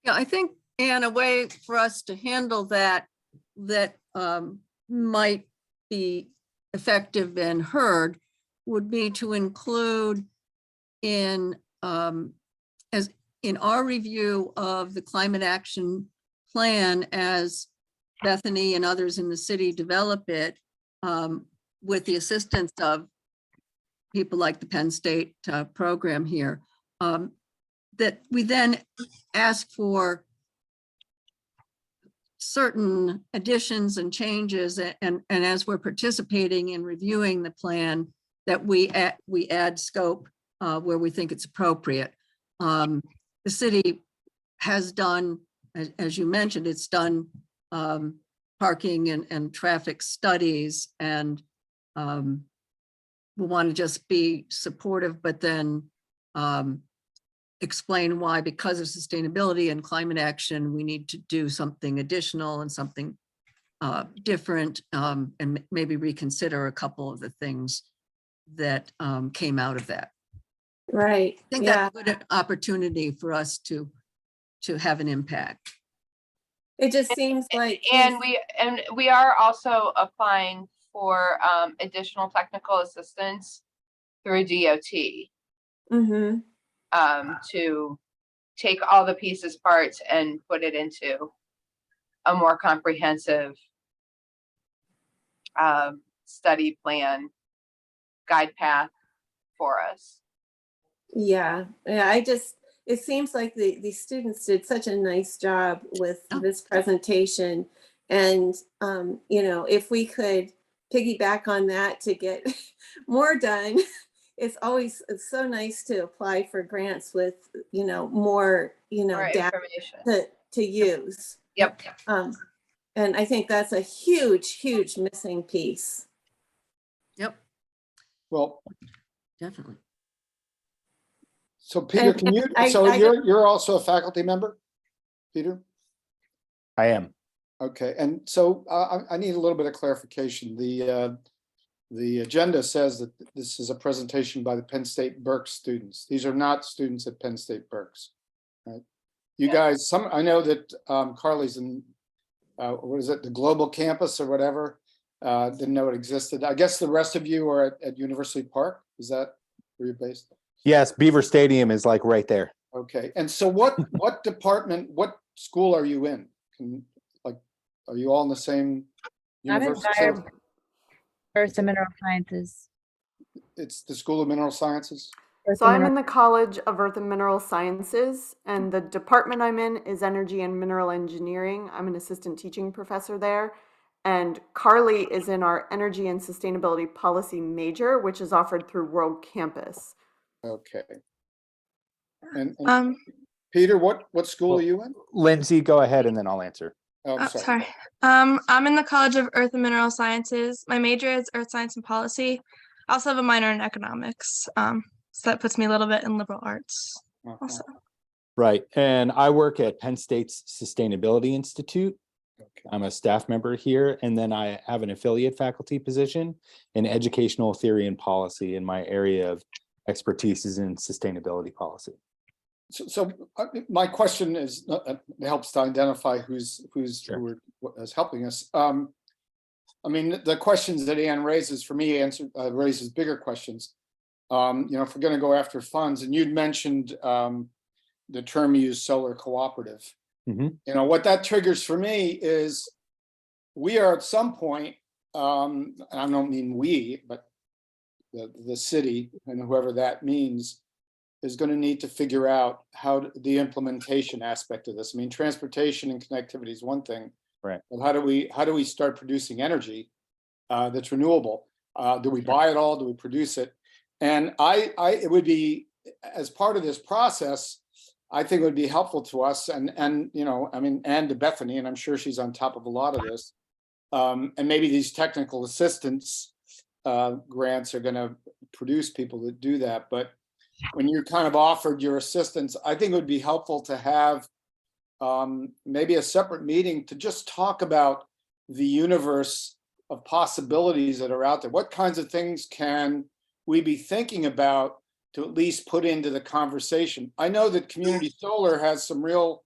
S2: Yeah, I think, and a way for us to handle that might be effective and heard would be to include in our review of the climate action plan, as Bethany and others in the city develop it, with the assistance of people like the Penn State program here, that we then ask for certain additions and changes, and as we're participating in reviewing the plan, that we add scope where we think it's appropriate. The city has done, as you mentioned, it's done parking and traffic studies, and we want to just be supportive, but then explain why, because of sustainability and climate action, we need to do something additional and something different, and maybe reconsider a couple of the things that came out of that.
S11: Right,
S2: I think
S11: yeah.
S2: that's a good opportunity for us to have an impact.
S11: It just seems like.
S1: And we are also applying for additional technical assistance through DOT.
S11: Mm-hmm.
S1: To take all the pieces, parts, and put it into a more comprehensive study plan, guide path for us.
S11: Yeah, it seems like the students did such a nice job with this presentation. And, if we could piggyback on that to get more done, it's so nice to apply for grants with, more,
S1: More
S11: data
S1: information.
S11: to use.
S1: Yep.
S11: And I think that's a huge, huge missing piece.
S2: Yep,
S7: Well,
S2: definitely.
S7: so Peter, can you, so you're also a faculty member, Peter?
S15: I am.
S7: Okay, and so I need a little bit of clarification. The agenda says that this is a presentation by the Penn State Berks students. These are not students at Penn State Berks, right? You guys, I know that Carly's in, what is it, the global campus or whatever, didn't know it existed. I guess the rest of you are at University Park. Is that where you're based?
S15: Yes, Beaver Stadium is like right there.
S7: Okay, and so what department, what school are you in? Are you all in the same
S13: I'm in
S7: university?
S13: Earth and Mineral Sciences.
S7: It's the School of Mineral Sciences?
S14: So I'm in the College of Earth and Mineral Sciences, and the department I'm in is Energy and Mineral Engineering. I'm an assistant teaching professor there. And Carly is in our Energy and Sustainability Policy major, which is offered through World Campus.
S7: Okay. And Peter, what school are you in?
S15: Lindsay, go ahead and then I'll answer.
S7: Oh, I'm sorry.
S12: I'm in the College of Earth and Mineral Sciences. My major is Earth Science and Policy. I also have a minor in economics. So that puts me a little bit in liberal arts also.
S15: Right, and I work at Penn State's Sustainability Institute. Okay. I'm a staff member here, and then I have an affiliate faculty position in educational theory and policy, and my area of expertise is in sustainability policy.
S7: So my question is helps to identify who is helping us. I mean, the questions that Ann raises for me raises bigger questions. If we're going to go after funds, and you'd mentioned the term used, solar cooperative. Mm-hmm. What that triggers for me is we are at some point, and I don't mean we, but the city and whoever that means is going to need to figure out how the implementation aspect of this. I mean, transportation and connectivity is one thing,
S15: right?
S7: But how do we start producing energy that's renewable? Do we buy it all? Do we produce it? And it would be, as part of this process, I think it would be helpful to us and to Bethany, and I'm sure she's on top of a lot of this. And maybe these technical assistance grants are going to produce people that do that. But when you're kind of offered your assistance, I think it would be helpful to have maybe a separate meeting to just talk about the universe of possibilities that are out there. What kinds of things can we be thinking about to at least put into the conversation? I know that community solar has some real,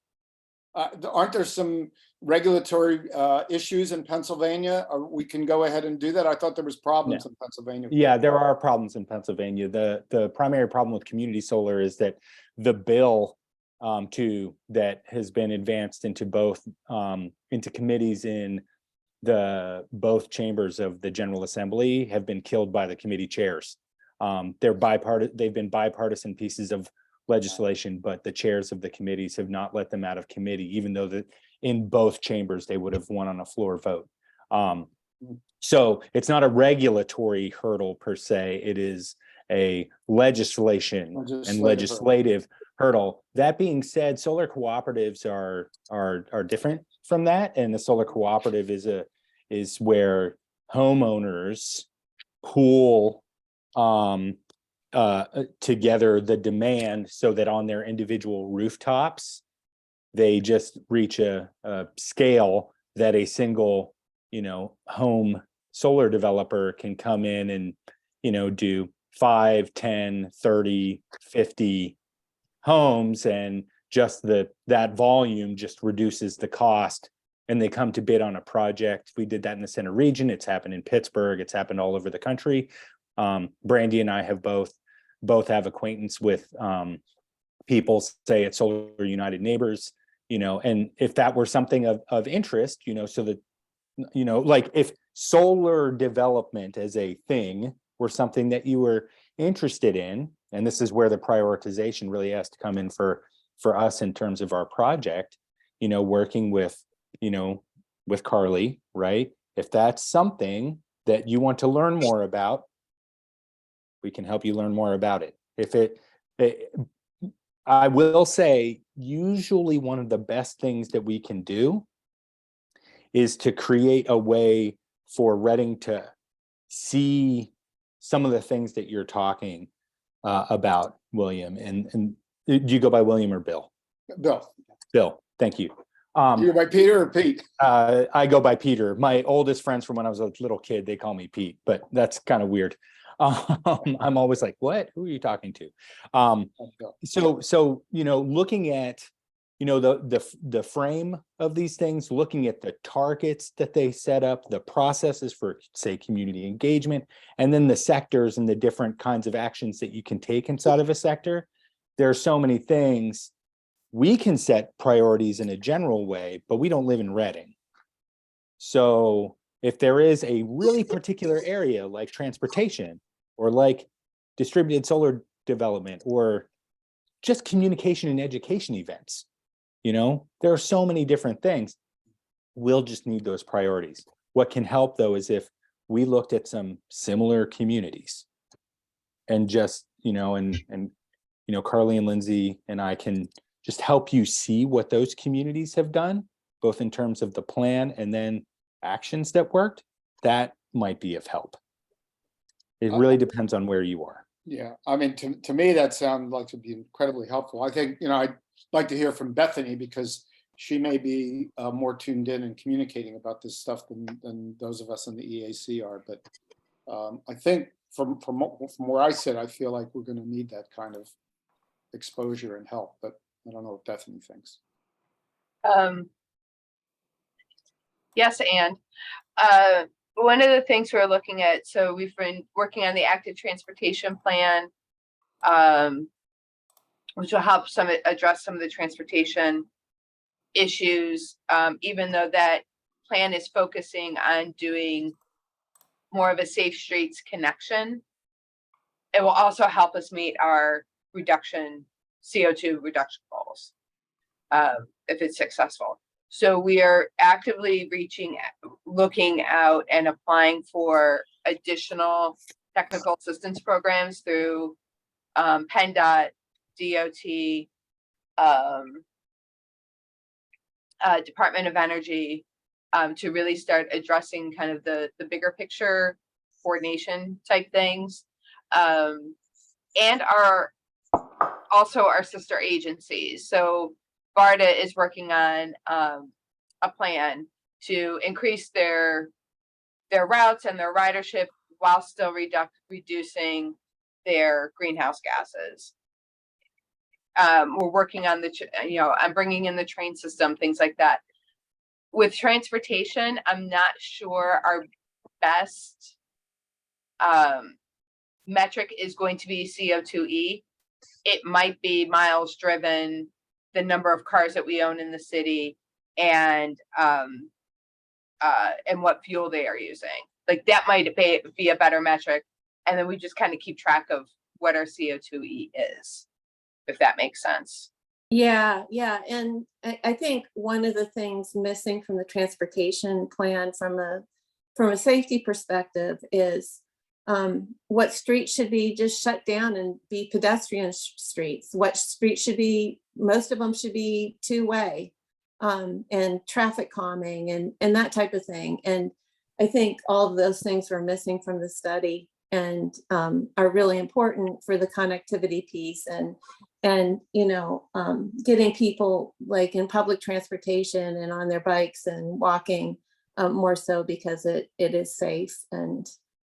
S7: aren't there some regulatory issues in Pennsylvania? We can go ahead and do that. I thought there was problems in Pennsylvania.
S15: Yeah, there are problems in Pennsylvania. The primary problem with community solar is that the bill that has been advanced into both into committees in both chambers of the General Assembly have been killed by the committee chairs. They've been bipartisan pieces of legislation, but the chairs of the committees have not let them out of committee, even though that in both chambers, they would have won on a floor vote. So it's not a regulatory hurdle per se, it is a legislation and legislative hurdle. That being said, solar cooperatives are different from that. And the solar cooperative is where homeowners pool together the demand so that on their individual rooftops, they just reach a scale that a single, home solar developer can come in and, do 5, 10, 30, 50 homes, and just that brandy just reduces the cost, and they come to bid on a project. We did that in the center region. It's happened in Pittsburgh. It's happened all over the country. Brandy and I have both have acquaintance with people, say at Solar United Neighbors, and if that were something of interest, so that, like if solar development as a thing were something that you were interested in, and this is where the prioritization really has to come in for us in terms of our project, working with Carly, right? If that's something that you want to learn more about, we can help you learn more about it. I will say, usually one of the best things that we can do is to create a way for Reading to see some of the things that you're talking about, William. And do you go by William or Bill?
S7: Bill.
S15: Bill, thank you.
S7: You go by Peter or Pete?
S15: I go by Peter. My oldest friends from when I was a little kid, they call me Pete, but that's kind of weird. I'm always like, what? Who are you talking to? So looking at the frame of these things, looking at the targets that they set up, the processes for, say, community engagement, and then the sectors and the different kinds of actions that you can take inside of a sector. There are so many things. We can set priorities in a general way, but we don't live in Reading. So if there is a really particular area like transportation or like distributed solar development or just communication and education events, there are so many different things. We'll just need those priorities. What can help though is if we looked at some similar communities and just, Carly and Lindsay and I can just help you see what those communities have done, both in terms of the plan and then actions that worked. That might be of help. It really depends on where you are.
S7: Yeah, I mean, to me, that sounds like to be incredibly helpful. I think, I'd like to hear from Bethany because she may be more tuned in and communicating about this stuff than those of us in the EAC are. But I think from where I sit, I feel like we're going to need that kind of exposure and help. But I don't know what Bethany thinks.
S1: Yes, and one of the things we're looking at, so we've been working on the active transportation plan, which will help address some of the transportation issues, even though that plan is focusing on doing more of a safe streets connection. It will also help us meet our CO2 reduction goals if it's successful. So we are actively looking out and applying for additional technical assistance programs through PennDOT, DOT, Department of Energy, to really start addressing kind of the bigger picture coordination type things, and also our sister agencies. So BARDA is working on a plan to increase their routes and their ridership while still reducing their greenhouse gases. We're working on I'm bringing in the train system, things like that. With transportation, I'm not sure our best metric is going to be CO2e. It might be miles driven, the number of cars that we own in the city, and what fuel they are using. Like that might be a better metric. And then we just kind of keep track of what our CO2e is. if that makes sense.
S11: Yeah, yeah, and I think one of the things missing from the transportation plan from a safety perspective is what streets should be just shut down and be pedestrian streets. What streets should be, most of them should be two-way, and traffic calming and that type of thing. And I think all of those things were missing from the study and are really important for the connectivity piece and getting people like in public transportation and on their bikes and walking more so because it is safe and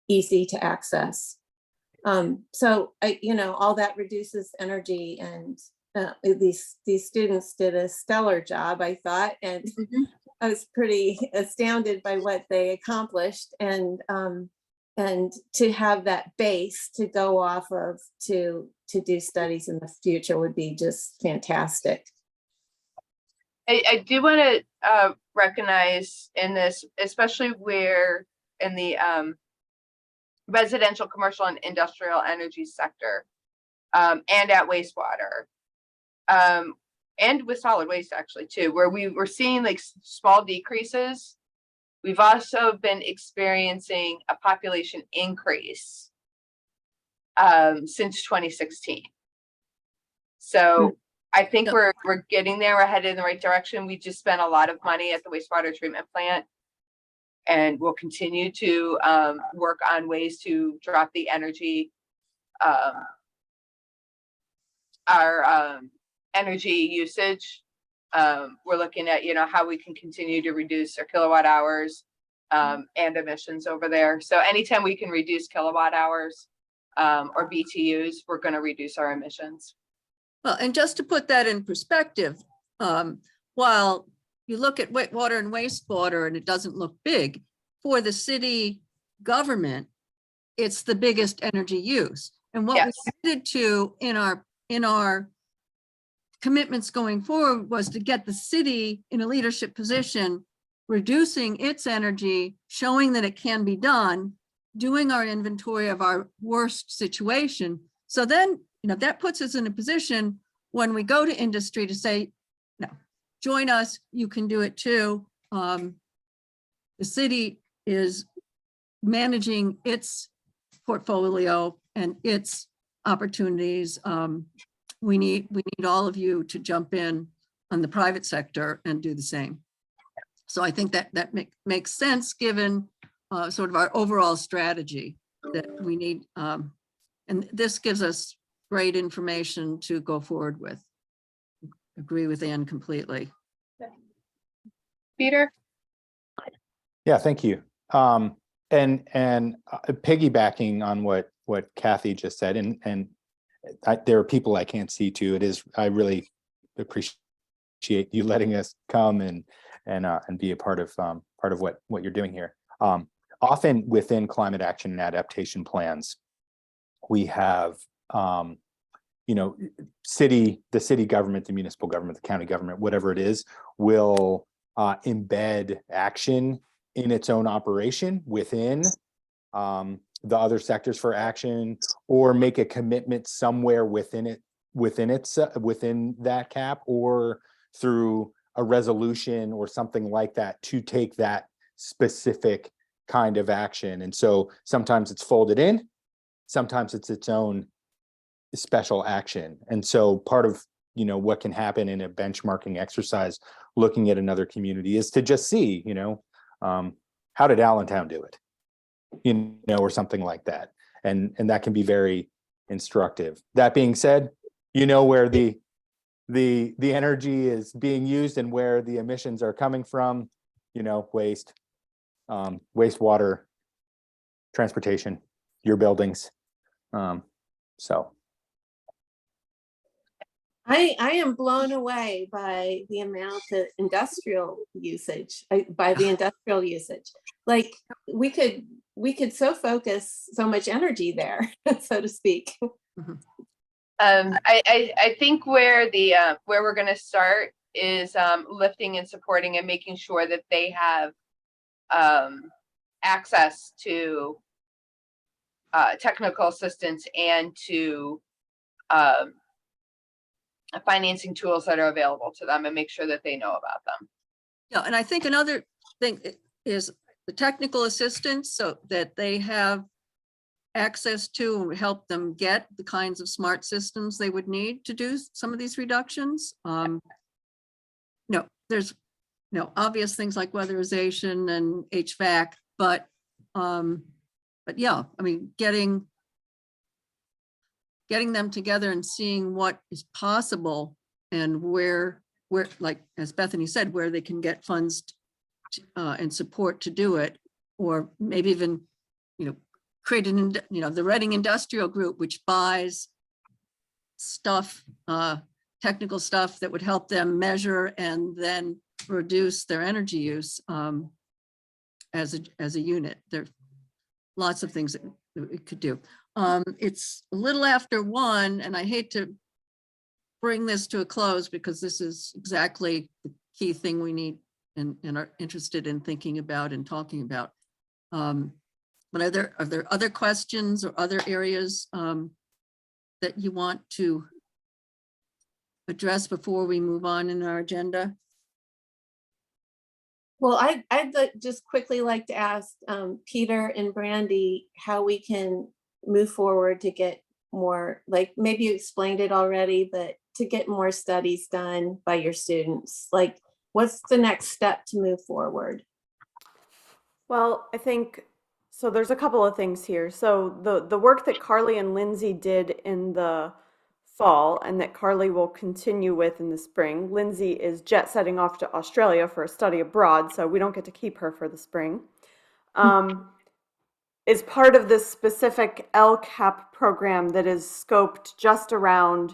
S11: easy to access. So all that reduces energy, and these students did a stellar job, I thought, and I was pretty astounded by what they accomplished, and to have that base to go off of to do studies in the future would be just fantastic.
S1: I do want to recognize in this, especially where in the residential, commercial, and industrial energy sector, and at wastewater, and with solid waste actually too, where we were seeing like small decreases. We've also been experiencing a population increase since 2016. So I think we're getting there. We're headed in the right direction. We just spent a lot of money at the wastewater treatment plant, and we'll continue to work on ways to drop the energy, our energy usage. We're looking at, how we can continue to reduce our kilowatt hours and emissions over there. So anytime we can reduce kilowatt hours or BTUs, we're going to reduce our emissions.
S2: Well, and just to put that in perspective, while you look at water and wastewater and it doesn't look big, for the city government, it's the biggest energy use. And what we committed to in our commitments going forward was to get the city in a leadership position, reducing its energy, showing that it can be done, doing our inventory of our worst situation. So then, that puts us in a position when we go to industry to say, no, join us, you can do it too. The city is managing its portfolio and its opportunities. We need all of you to jump in on the private sector and do the same. So I think that makes sense given sort of our overall strategy that we need. And this gives us great information to go forward with. Agree with Ann completely.
S1: Peter?
S15: Yeah, thank you. And piggybacking on what Kathy just said, and there are people I can't see too. I really appreciate you letting us come and be a part of what you're doing here. Often within climate action and adaptation plans, we have the city government, the municipal government, the county government, whatever it is, will embed action in its own operation within the other sectors for action, or make a commitment somewhere within that cap, or through a resolution or something like that to take that specific kind of action. And so sometimes it's folded in, sometimes it's its own special action. And so part of what can happen in a benchmarking exercise looking at another community is to just see, how did Allentown do it? Or something like that. And that can be very instructive. That being said, where the energy is being used and where the emissions are coming from, waste, wastewater, transportation, your buildings. So.
S11: I am blown away by the amount of industrial usage, Like we could so focus so much energy there, so to speak.
S1: I think where we're going to start is lifting and supporting and making sure that they have access to technical assistance and to financing tools that are available to them and make sure that they know about them.
S2: Yeah, and I think another thing is the technical assistance so that they have access to help them get the kinds of smart systems they would need to do some of these reductions. No, there's obvious things like weatherization and HVAC, but yeah, I mean, getting them together and seeing what is possible and where, like, as Bethany said, where they can get funds and support to do it, or maybe even, create the Reading Industrial Group, which buys stuff, technical stuff that would help them measure and then reduce their energy use as a unit. There are lots of things that it could do. It's a little after 1, and I hate to bring this to a close because this is exactly the key thing we need and are interested in thinking about and talking about. But are there other questions or other areas that you want to address before we move on in our agenda?
S11: Well, I'd just quickly like to ask Peter and Brandy how we can move forward to get more, like maybe you explained it already, but to get more studies done by your students. Like, what's the next step to move forward?
S14: Well, I think, so there's a couple of things here. So the work that Carly and Lindsay did in the fall and that Carly will continue with in the spring. Lindsay is jet setting off to Australia for a study abroad, so we don't get to keep her for the spring. Is part of this specific LCAP program that is scoped just around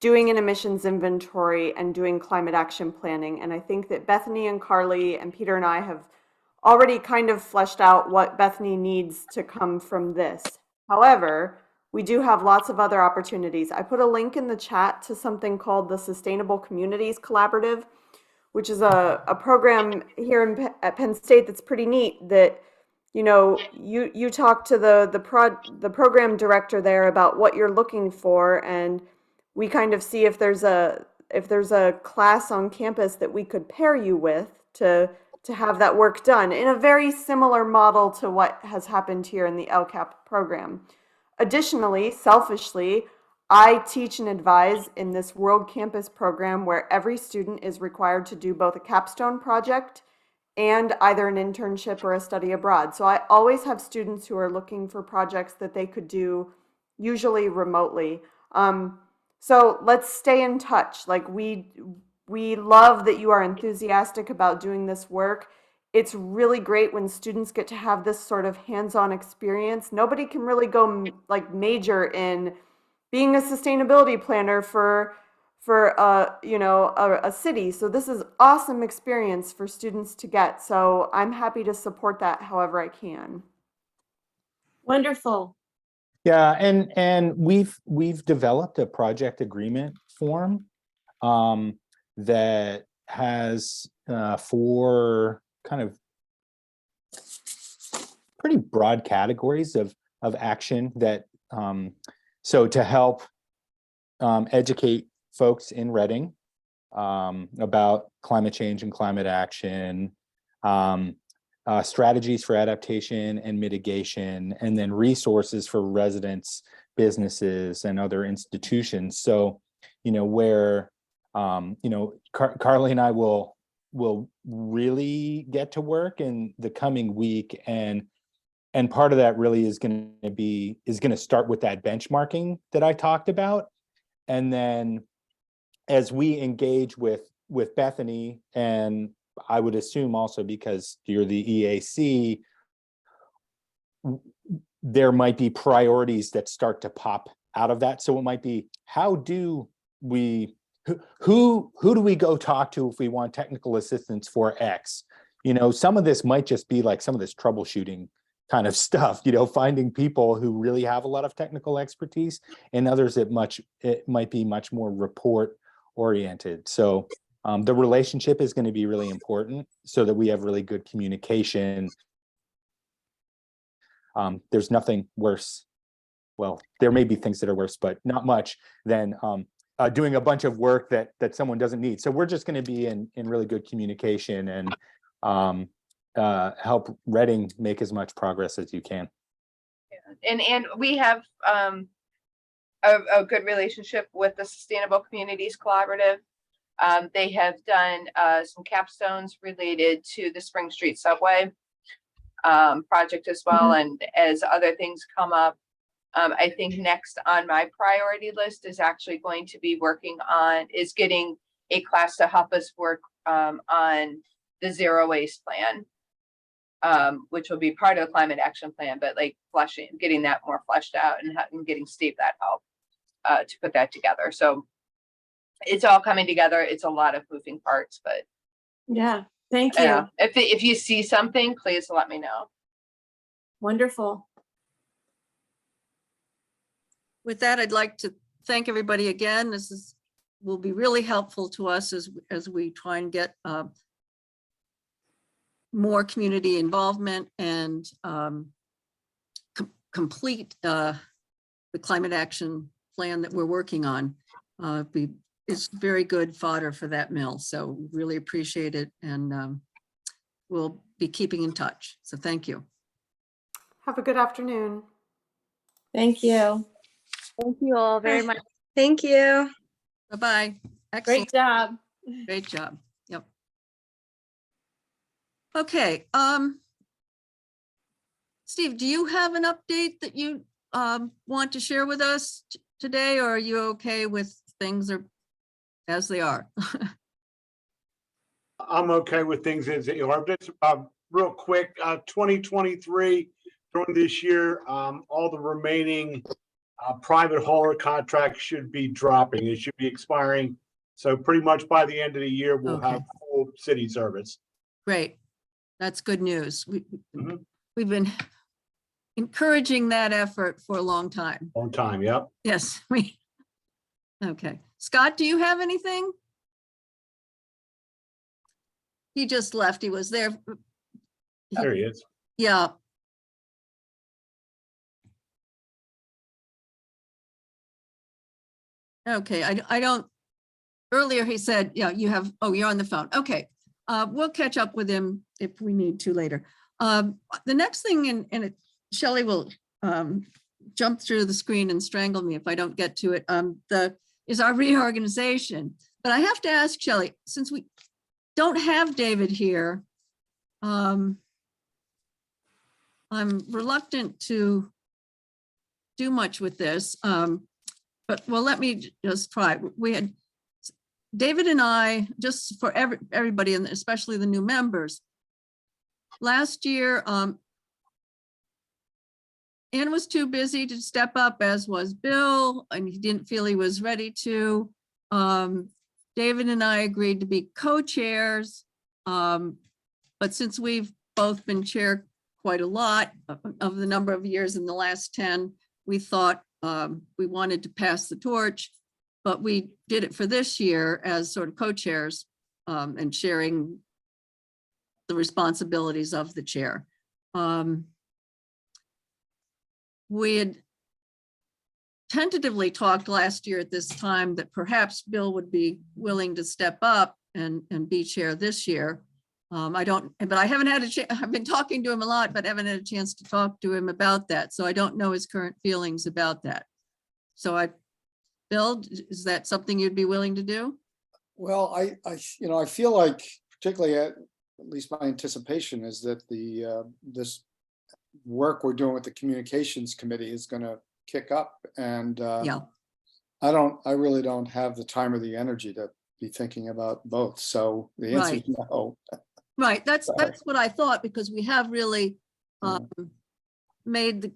S14: doing an emissions inventory and doing climate action planning. And I think that Bethany and Carly and Peter and I have already kind of fleshed out what Bethany needs to come from this. However, we do have lots of other opportunities. I put a link in the chat to something called the Sustainable Communities Collaborative, which is a program here at Penn State that's pretty neat that, you talk to the program director there about what you're looking for, and we kind of see if there's a class on campus that we could pair you with to have that work done in a very similar model to what has happened here in the LCAP program. Additionally, selfishly, I teach and advise in this World Campus program where every student is required to do both a capstone project and either an internship or a study abroad. So I always have students who are looking for projects that they could do, usually remotely. So let's stay in touch. Like we love that you are enthusiastic about doing this work. It's really great when students get to have this sort of hands-on experience. Nobody can really go like major in being a sustainability planner for a city. So this is awesome experience for students to get. So I'm happy to support that however I can.
S11: Wonderful.
S15: Yeah, and we've developed a project agreement form that has 4 kind of pretty broad categories of action that so to help educate folks in Reading about climate change and climate action, strategies for adaptation and mitigation, and then resources for residents, businesses, and other institutions. So, where Carly and I will really get to work in the coming week, and part of that really is going to start with that benchmarking that I talked about, and then as we engage with Bethany, and I would assume also because you're the EAC, there might be priorities that start to pop out of that. So it might be, how do we, who do we go talk to if we want technical assistance for X? Some of this might just be like some of this troubleshooting kind of stuff, finding people who really have a lot of technical expertise, and others it might be much more report oriented. So the relationship is going to be really important so that we have really good communication. There's nothing worse. Well, there may be things that are worse, but not much than doing a bunch of work that someone doesn't need. So we're just going to be in really good communication and help Reading make as much progress as you can.
S1: And we have a good relationship with the Sustainable Communities Collaborative. They have done some capstones related to the Spring Street Subway project as well. And as other things come up, I think next on my priority list is actually going to be getting a class to help us work on the zero waste plan, which will be part of the climate action plan, but like getting that more fleshed out and getting Steve that help to put that together. So it's all coming together. It's a lot of moving parts, but
S11: Yeah, thank you.
S1: If you see something, please let me know.
S11: Wonderful.
S2: With that, I'd like to thank everybody again. Will be really helpful to us as we try and get more community involvement and complete the climate action plan that we're working on. It's very good fodder for that mill. So really appreciate it. And we'll be keeping in touch. So thank you.
S14: Have a good afternoon.
S11: Thank you.
S13: Thank you all very much.
S12: Thank you.
S2: Bye-bye. Excellent.
S11: Great job.
S2: Great job. Yep. Okay. Steve, do you have an update that you want to share with us today, or are you okay with things as they are?
S5: I'm okay with things as they are. Just real quick, 2023, during this year, all the remaining private hauler contracts should be dropping. It should be expiring. So pretty much by the end of the year, we'll have full city service.
S2: Great. That's good news. We've been encouraging that effort for a long time.
S5: Long time, yep.
S2: Yes. Okay. Scott, do you have anything? He just left. He was there.
S5: There he is.
S2: Yeah. Okay, I don't, earlier he said, yeah, you're on the phone. Okay, we'll catch up with him if we need to later. The next thing, Shelley will jump through the screen and strangle me if I don't get to it, is our reorganization. But I have to ask Shelley, since we don't have David here, I'm reluctant to do much with this. But well, let me just try. We had David and I, just for everybody, and especially the new members. Last year, Ann was too busy to step up, as was Bill, and he didn't feel he was ready to. David and I agreed to be co-chairs, but since we've both been chair quite a lot of the number of years in the last 10, we thought we wanted to pass the torch, but we did it for this year as sort of co-chairs and sharing the responsibilities of the chair. We had tentatively talked last year at this time that perhaps Bill would be willing to step up and be chair this year. But I haven't had a chance. I've been talking to him a lot, but haven't had a chance to talk to him about that. So I don't know his current feelings about that. So Bill, is that something you'd be willing to do?
S7: Well, I feel like, particularly at least my anticipation is that this work we're doing with the communications committee is going to kick up, and
S2: yeah,
S7: I really don't have the time or the energy to be thinking about both. So the answer is no.
S2: Right, that's what I thought, because we have really made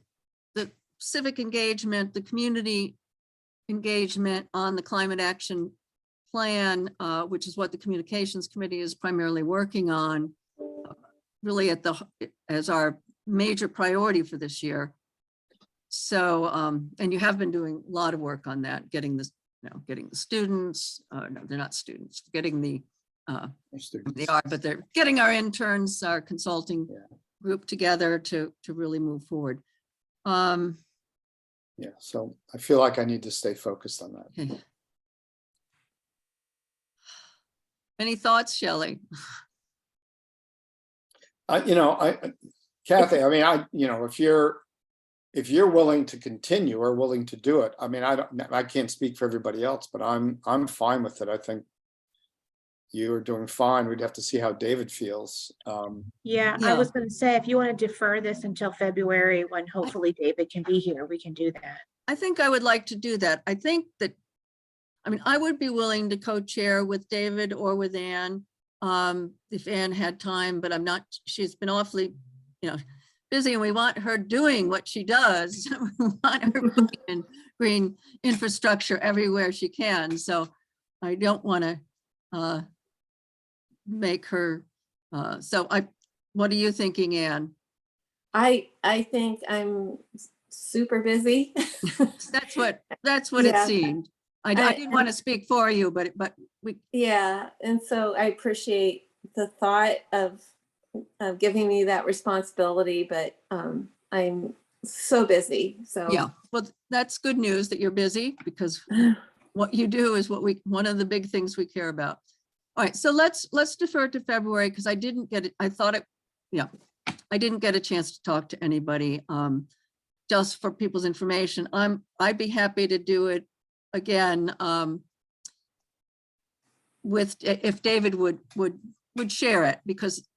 S2: the civic engagement, the community engagement on the climate action plan, which is what the communications committee is primarily working on, really as our major priority for this year. So, and you have been doing a lot of work on that, getting the students, no, they're not students, getting the they are, but they're getting our interns, our consulting group together to really move forward.
S7: Yeah, so I feel like I need to stay focused on that.
S2: Okay. Any thoughts, Shelley?
S7: Kathy, I mean, if you're willing to continue or willing to do it, I mean, I can't speak for everybody else, but I'm fine with it. I think you are doing fine. We'd have to see how David feels.
S3: Yeah, I
S2: Yeah.
S3: was gonna say, if you want to defer this until February, when hopefully David can be here, we can do that.
S2: I think I would like to do that. I think that, I mean, I would be willing to co-chair with David or with Ann, if Ann had time, but I'm not, she's been awfully, busy, and we want her doing what she does. We want her putting in green infrastructure everywhere she can. So I don't want to make her, what are you thinking, Ann?
S11: I think I'm super busy.
S2: That's what it
S11: Yeah.
S2: seemed. I didn't want to speak for you, but we.
S11: Yeah, and so I appreciate the thought of giving me that responsibility, but I'm so busy. So
S2: Yeah, well, that's good news that you're busy, because what you do is one of the big things we care about. All right, so let's defer to February, because I didn't get it. I thought it, I didn't get a chance to talk to anybody. Just for people's information, I'd be happy to do it again if David would share it, because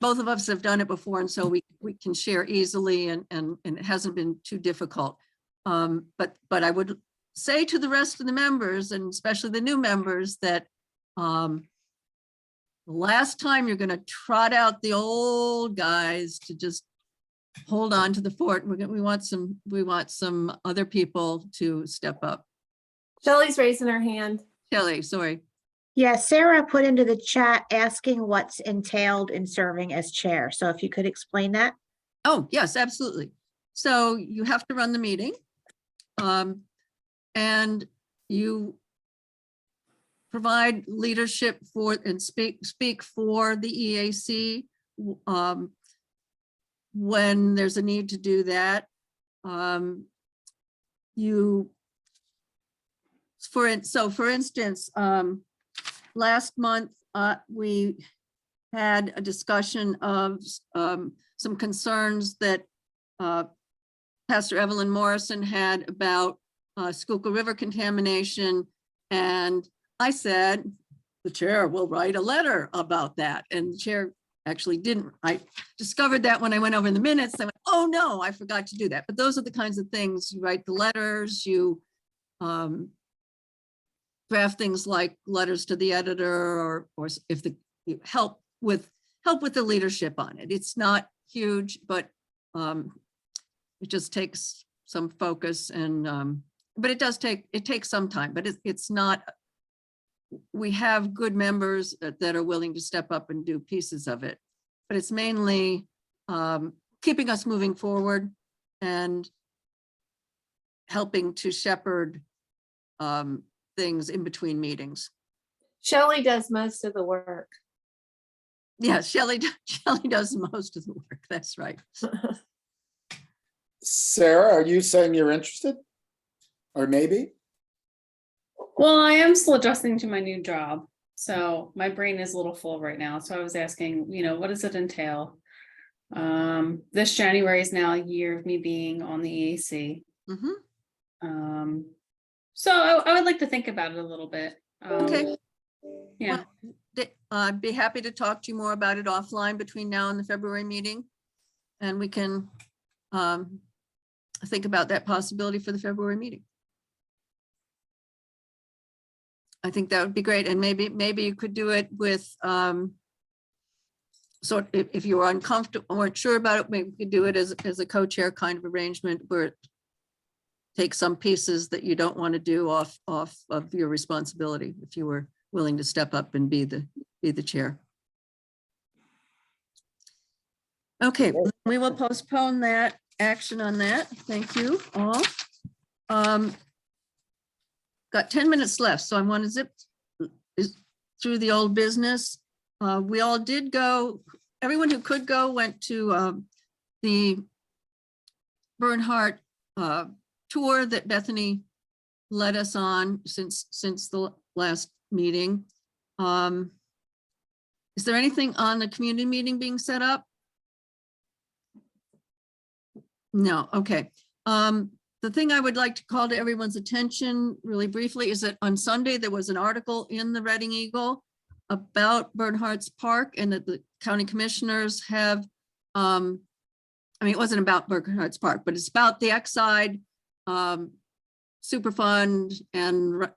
S2: both of us have done it before, and so we can share easily, and it hasn't been too difficult. But I would say to the rest of the members, and especially the new members, that last time you're going to trot out the old guys to just hold on to the fort. We want some other people to step up.
S11: Shelley's raising her hand.
S2: Shelley, sorry.
S3: Yeah, Sarah put into the chat asking what's entailed in serving as chair. So if you could explain that.
S2: Oh, yes, absolutely. So you have to run the meeting, and you provide leadership for and speak for the EAC when there's a need to do that. For instance, last month we had a discussion of some concerns that Pastor Evelyn Morrison had about Schuylkill River contamination, and I said the chair will write a letter about that, and the chair actually didn't. I discovered that when I went over the minutes. I went, oh no, I forgot to do that. But those are the kinds of things. You write the letters, you draft things like letters to the editor, or if you help with the leadership on it. It's not huge, but it just takes some focus, and but it takes some time, but it's not. We have good members that are willing to step up and do pieces of it, but it's mainly keeping us moving forward and helping to shepherd things in between meetings.
S11: Shelley does most of the work.
S2: Yeah, Shelley does most of the work. That's right.
S7: Sarah, are you saying you're interested? Or maybe?
S6: Well, I am still adjusting to my new job, so my brain is a little full right now. So I was asking, what does it entail? This January is now a year of me being on the EAC.
S2: Mm-hmm.
S6: So I would like to think about it a little bit.
S2: Okay.
S6: Yeah.
S2: Well, I'd be happy to talk to you more about it offline between now and the February meeting, and we can think about that possibility for the February meeting. I think that would be great, and maybe you could do it with so if you were uncomfortable or weren't sure about it, maybe we could do it as a co-chair kind of arrangement, where it take some pieces that you don't want to do off of your responsibility, if you were willing to step up and be the chair. Okay, we will postpone that action on that. Thank you all. Got 10 minutes left, so I want to zip through the old business. We all did go, everyone who could go went to the Bernhardt tour that Bethany led us on since the last meeting. Is there anything on the community meeting being set up? No, okay. The thing I would like to call to everyone's attention really briefly is that on Sunday, there was an article in the Reading Eagle about Bernhardt's Park and that the county commissioners have, I mean, it wasn't about Bernhardt's Park, but it's about the Exide Superfund and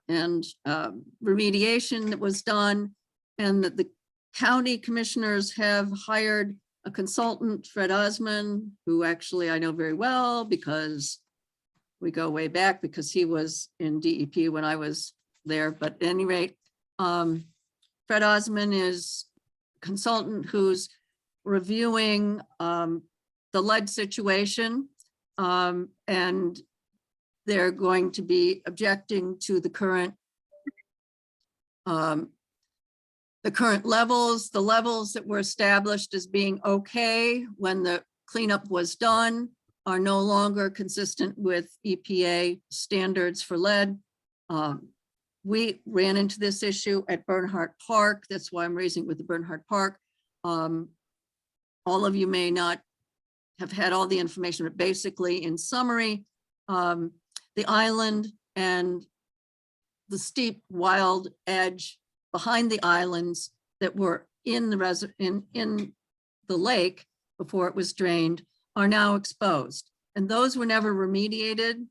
S2: remediation that was done, and that the county commissioners have hired a consultant, Fred Osman, who actually I know very well because we go way back because he was in DEP when I was there. But at any rate, Fred Osman is a consultant who's reviewing the lead situation, and they're going to be objecting to the current levels, the levels that were established as being okay when the cleanup was done are no longer consistent with EPA standards for lead. We ran into this issue at Bernhardt Park. That's why I'm raising it with the Bernhardt Park. All of you may not have had all the information, but basically in summary, the island and the steep wild edge behind the islands that were in the lake before it was drained are now exposed. And those were never remediated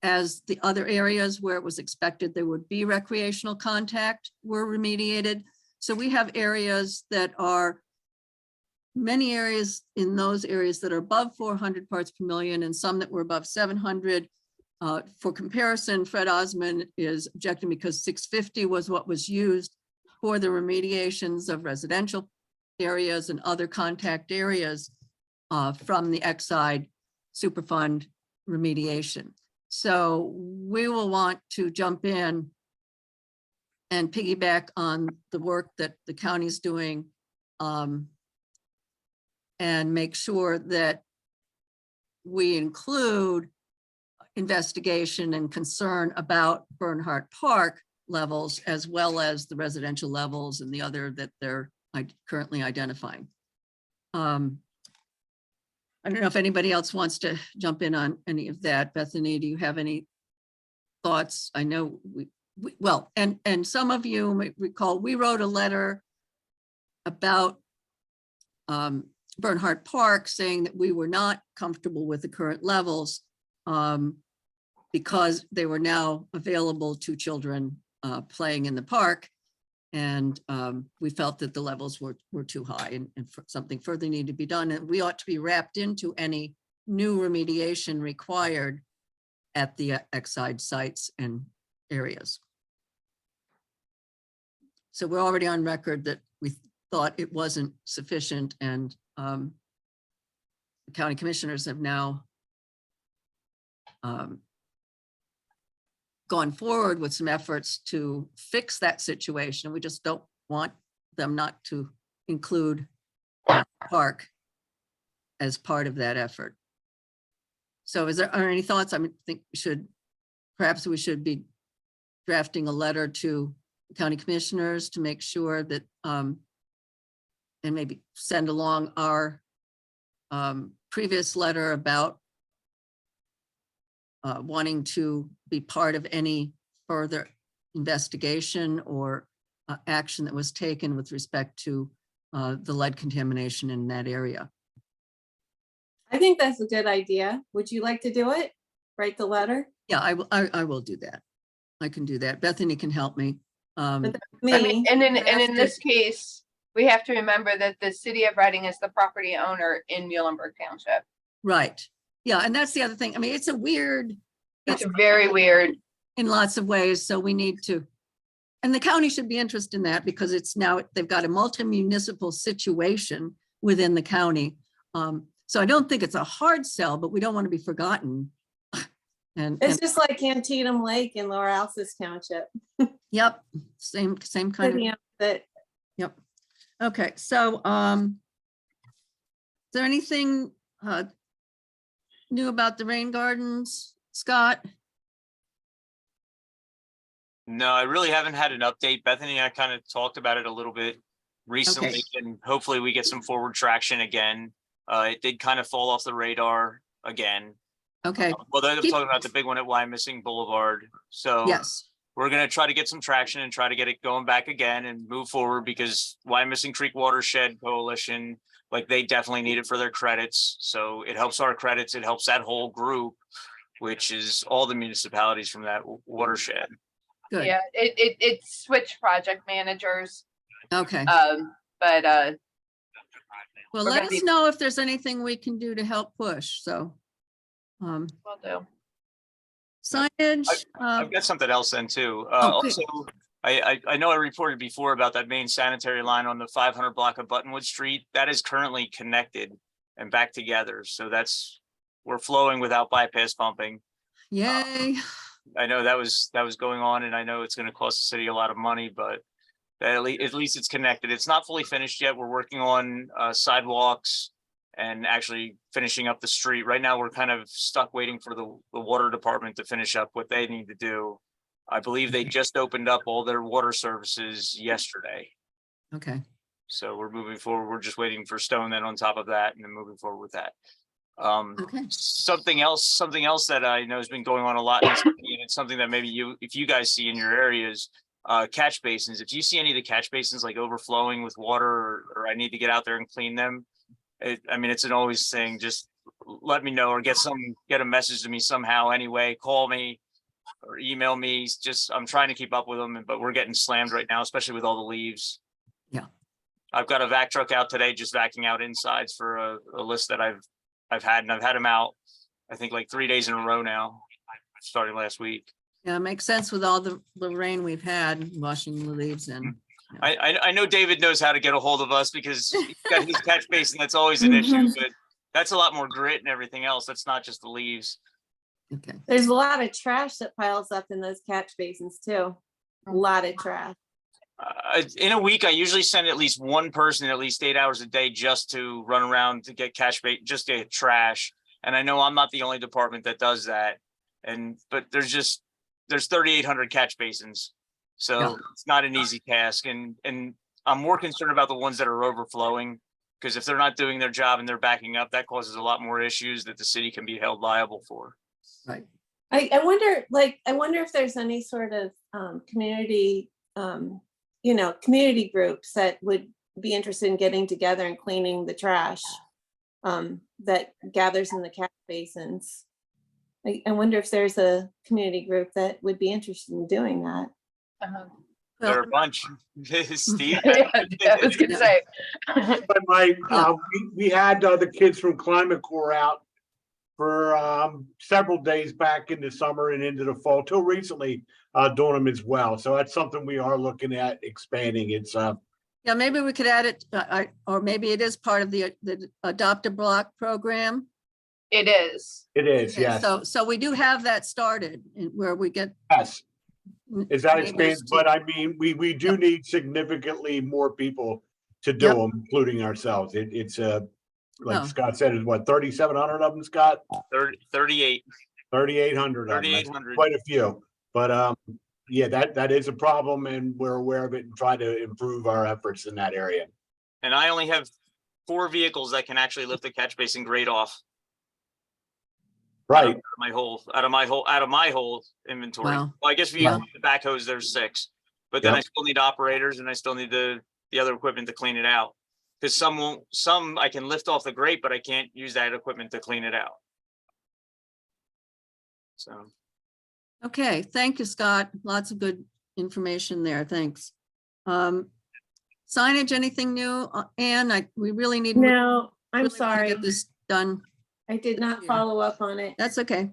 S2: as the other areas where it was expected there would be recreational contact were remediated. So we have areas that are, many areas in those areas that are above 400 parts per million and some that were above 700. For comparison, Fred Osman is objecting because 650 was what was used for the remediations of residential areas and other contact areas from the Exide Superfund remediation. So we will want to jump in and piggyback on the work that the county's doing and make sure that we include investigation and concern about Bernhardt Park levels as well as the residential levels and the other that they're currently identifying. I don't know if anybody else wants to jump in on any of that. Bethany, do you have any thoughts? I know well, and some of you might recall, we wrote a letter about Bernhardt Park saying that we were not comfortable with the current levels because they were now available to children playing in the park. And we felt that the levels were too high and something further needed to be done. And we ought to be wrapped into any new remediation required at the Exide sites and areas. So we're already on record that we thought it wasn't sufficient, and the county commissioners have now gone forward with some efforts to fix that situation. We just don't want them not to include park as part of that effort. So are any thoughts? I think perhaps we should be drafting a letter to the county commissioners to make sure that, and maybe send along our previous letter about wanting to be part of any further investigation or action that was taken with respect to the lead contamination in that area.
S11: I think that's a good idea. Would you like to do it? Write the letter?
S2: Yeah, I will do that. I can do that. Bethany can help me.
S1: I mean, and in this case, we have to remember that the city of Reading is the property owner in Muhlenberg Township.
S2: Right. Yeah, and that's the other thing. I mean, it's
S1: very weird
S2: in lots of ways. So we need to, and the county should be interested in that because it's now, they've got a multi-municipal situation within the county. So I don't think it's a hard sell, but we don't want to be forgotten. And
S11: it's just like Antietam Lake in Lower Alsace Township.
S2: Yep, same kind of. Yep. Okay, so is there anything new about the rain gardens, Scott?
S4: No, I really haven't had an update. Bethany and I kind of talked about it a little bit recently, and hopefully we get some forward traction again. It did kind of fall off the radar again.
S2: Okay,
S4: Well, they're
S2: Keep-
S4: talking about the big one at Wyomissing Boulevard. So
S2: yes,
S4: we're gonna try to get some traction and try to get it going back again and move forward, because Wyomissing Creek Watershed Coalition, like, they definitely need it for their credits. So it helps our credits. It helps that whole group, which is all the municipalities from that watershed.
S2: good.
S1: Yeah, it switched project managers,
S2: Okay.
S1: but
S2: Well,
S1: we're
S2: let
S1: gonna
S2: us
S1: be-
S2: know if there's anything we can do to help push, so.
S1: will do.
S2: Signage,
S4: I've got something else then too.
S2: Oh, good.
S4: Also, I know I reported before about that main sanitary line on the 500 block of Buttonwood Street. That is currently connected and back together. So we're flowing without bypass pumping.
S2: yay,
S4: I know that was going on, and I know it's going to cost the city a lot of money, but at least it's connected. It's not fully finished yet. We're working on sidewalks and actually finishing up the street. Right now, we're kind of stuck waiting for the water department to finish up what they need to do. I believe they just opened up all their water services yesterday.
S2: okay,
S4: So we're moving forward. We're just waiting for stone then on top of that, and then moving forward with that.
S2: okay.
S4: Something else that I know has been going on a lot, in the city, and it's something that maybe if you guys see in your areas, catch basins. If you see any of the catch basins like overflowing with water, or I need to get out there and clean them, it's an always thing. Just let me know, or get a message to me somehow anyway. Call me or email me. I'm trying to keep up with them, but we're getting slammed right now, especially with all the leaves.
S2: Yeah.
S4: I've got a vac truck out today just vacuuming out insides for a list that I've had, and I've had them out, I think, like 3 days in a row now, starting last week.
S2: Yeah, it makes sense with all the rain we've had, washing the leaves in.
S4: I know David knows how to get a hold of us, because he's got his catch basin. That's always an issue, but that's a lot more grit and everything else. That's not just the leaves.
S2: Okay,
S11: There's a lot of trash that piles up in those catch basins too. A lot of trash.
S4: In a week, I usually send at least one person at least 8 hours a day just to run around to get just get trash. And I know I'm not the only department that does that. But there's 3,800 catch basins. So
S2: Yeah.
S4: it's not an easy task. And I'm more concerned about the ones that are overflowing, because if they're not doing their job and they're backing up, that causes a lot more issues that the city can be held liable for.
S2: right.
S11: I wonder if there's any sort of community, community groups that would be interested in getting together and cleaning the trash that gathers in the catch basins. I wonder if there's a community group that would be interested in doing that.
S4: There are a bunch. Steve.
S1: Yeah, I was gonna say.
S5: But Mike, we had the kids from Climate Corps out for several days back in the summer and into the fall, till recently, doing them as well. So that's something we are looking at expanding. It's
S2: Yeah, maybe we could add it, or maybe it is part of the Adopt a Block program.
S1: It is.
S5: It is,
S2: Okay,
S5: yes.
S2: So we do have that started where we get.
S5: Yes. Is that
S2: neighbors
S5: expands,
S2: to-
S5: but I mean, we do
S2: Yep.
S5: need significantly more people to do
S2: Yep.
S5: them, including ourselves. It's like
S2: Oh.
S5: Scott said, is what, 3,700 of them, Scott?
S4: 38.
S5: 3,800 of them. That's
S4: 3,800.
S5: quite a few. But yeah, that is a problem, and we're aware of it and try to improve our efforts in that area.
S4: And I only have 4 vehicles that can actually lift the catch basin grade off.
S5: Right.
S4: Out of my whole inventory.
S2: Wow.
S4: Well, I guess if you
S2: Wow.
S4: include the backhoes, there's 6. But then
S5: Yep.
S4: I still need operators, and I still need the other equipment to clean it out. Because some I can lift off the grate, but I can't use that equipment to clean it out. So
S2: Okay, thank you, Scott. Lots of good information there. Thanks. Signage, anything new? Anne, we really need.
S11: No, I'm
S2: really wanna
S11: sorry.
S2: Get this done.
S11: I did not
S2: Yeah.
S11: follow up on it.
S2: That's okay.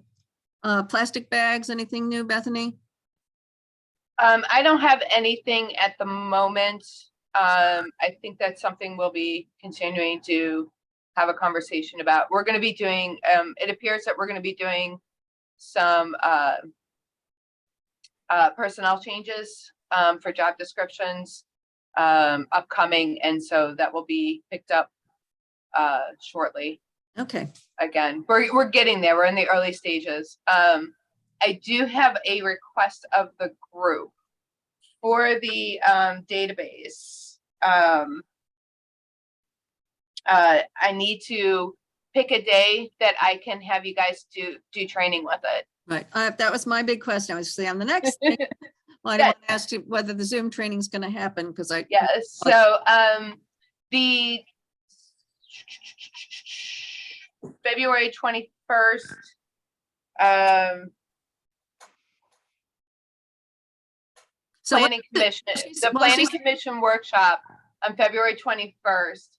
S2: Plastic bags, anything new, Bethany?
S1: I don't have anything at the moment. I think that's something we'll be continuing to have a conversation about. We're going to be doing, it appears that we're going to be doing some personnel changes for job descriptions upcoming. And so that will be picked up shortly.
S2: Okay.
S1: Again, we're getting there. We're in the early stages. I do have a request of the group. for the database, I need to pick a day that I can have you guys do training with it.
S2: Right. That was my big question. I was saying on the next thing, well, I
S1: Yeah.
S2: want to ask you whether the Zoom training is going to happen because
S1: Yes, so the February 21st,
S2: so what-
S1: planning commission,
S2: she's-
S1: the
S2: well,
S1: planning
S2: she's-
S1: commission workshop on February 21st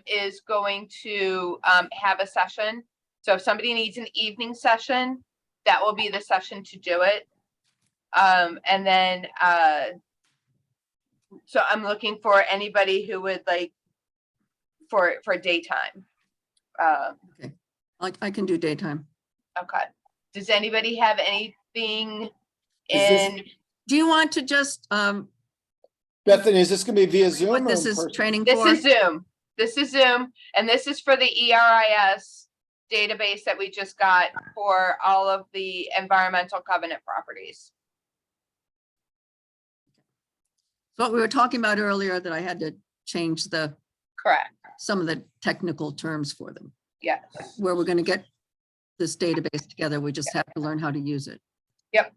S1: is going to have a session. So if somebody needs an evening session, that will be the session to do it. And then so I'm looking for anybody who would like for daytime.
S2: Okay, I can do daytime.
S1: Okay. Does anybody have anything
S7: Is this-
S1: in?
S2: Do you want to just,
S7: Bethany, is this gonna be via Zoom?
S2: what
S7: or
S2: this
S7: in
S2: is
S7: person?
S2: training
S1: This
S2: for?
S1: is Zoom. This is Zoom, and this is for the ERIS database that we just got for all of the environmental covenant properties.
S2: What we were talking about earlier, that I had to change
S1: Correct.
S2: some of the technical terms for them.
S1: Yes.
S2: Where we're going to get this database together, we just have to learn how to use it.
S1: Yep.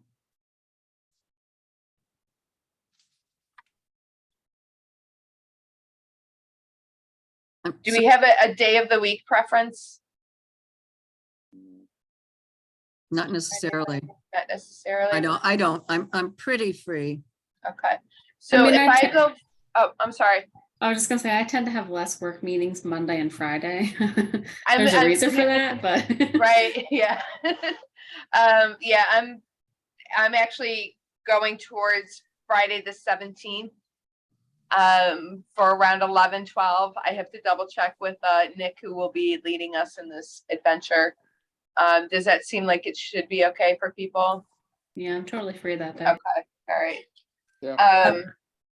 S1: Do we have a day of the week preference?
S2: Not necessarily.
S1: Not necessarily.
S2: I don't. I'm pretty free.
S1: Okay. So
S6: mean,
S1: if I go, oh, I'm sorry.
S6: I was just gonna say, I tend to have less work meetings Monday and Friday.
S1: I'm-
S6: There's a
S1: I'm-
S6: reason for that, but.
S1: Right, yeah. Yeah, I'm actually going towards Friday the 17th. For around 11, 12. I have to double check with Nick, who will be leading us in this adventure. Does that seem like it should be okay for people?
S6: Yeah, I'm totally free that day.
S1: Okay, all right.
S7: Yeah.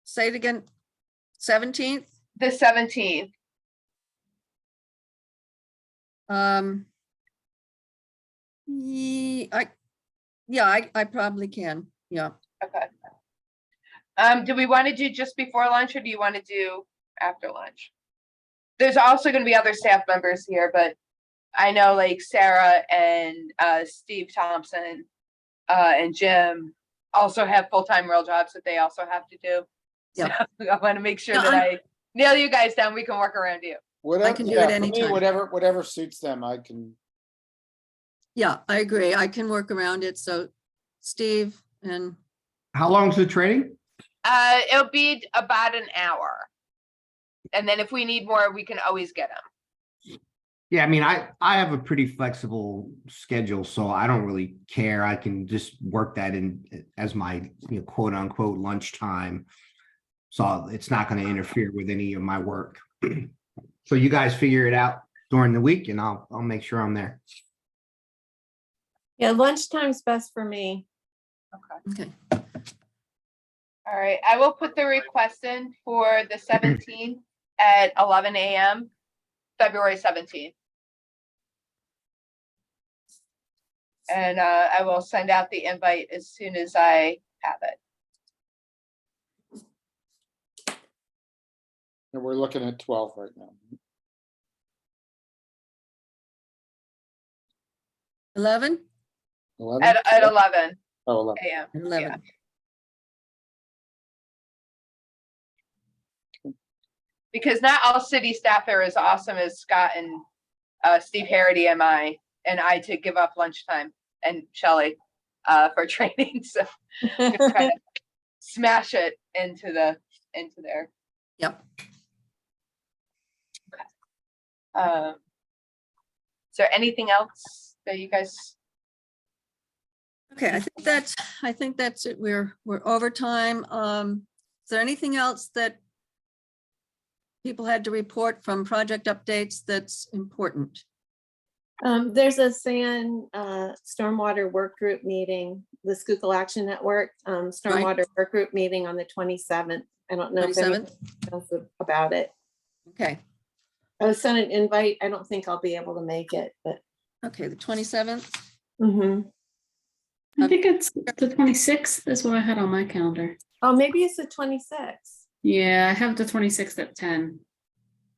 S2: Say it again. 17th?
S1: The 17th.
S2: I probably can. Yeah.
S1: Okay. Do we want to do just before lunch or do you want to do after lunch? There's also going to be other staff members here, but I know like Sarah and Steve Thompson and Jim also have full-time real jobs that they also have to do. So I want to make sure
S2: No,
S1: that I nail you guys down. We can work around you.
S7: Whatever,
S2: can do
S7: yeah,
S2: it
S7: for me,
S2: anytime.
S7: whatever suits them, I can.
S2: Yeah, I agree. I can work around it. So Steve and
S9: How long is the training?
S1: It'll be about an hour. And then if we need more, we can always get them.
S9: Yeah, I mean, I have a pretty flexible schedule, so I don't really care. I can just work that in as my, quote unquote lunchtime. So it's not going to interfere with any of my work. So you guys figure it out during the week and I'll make sure I'm there.
S11: Yeah, lunchtime's best for me.
S2: okay.
S1: All right, I will put the request in for the 17th at 11 a.m., February 17th. And I will send out the invite as soon as I have it.
S7: And we're looking at 12 right now.
S2: 11?
S7: 11?
S1: At 11
S7: Oh, 11.
S1: a.m.
S2: 11.
S1: Because not all city staff are as awesome as Scott and Steve Harity and I to give up lunchtime, and Shelley for training. So I'm gonna try to smash it into there.
S2: Yep.
S1: Is there anything else that you guys?
S2: Okay, I think that's it. We're over time. Is there anything else that people had to report from project updates that's important?
S11: There's a SAN Stormwater Work Group meeting, the Schuylkill Action Network Stormwater Work Group meeting on the 27th. I don't know if anyone
S2: 27th?
S11: knows about it.
S2: Okay.
S11: I was sent an invite. I don't think I'll be able to make it, but.
S2: Okay, the 27th.
S11: Mm-hmm.
S6: I think it's the 26th is what I had on my calendar.
S11: Oh, maybe it's the 26th.
S6: Yeah, I have the 26th at 10.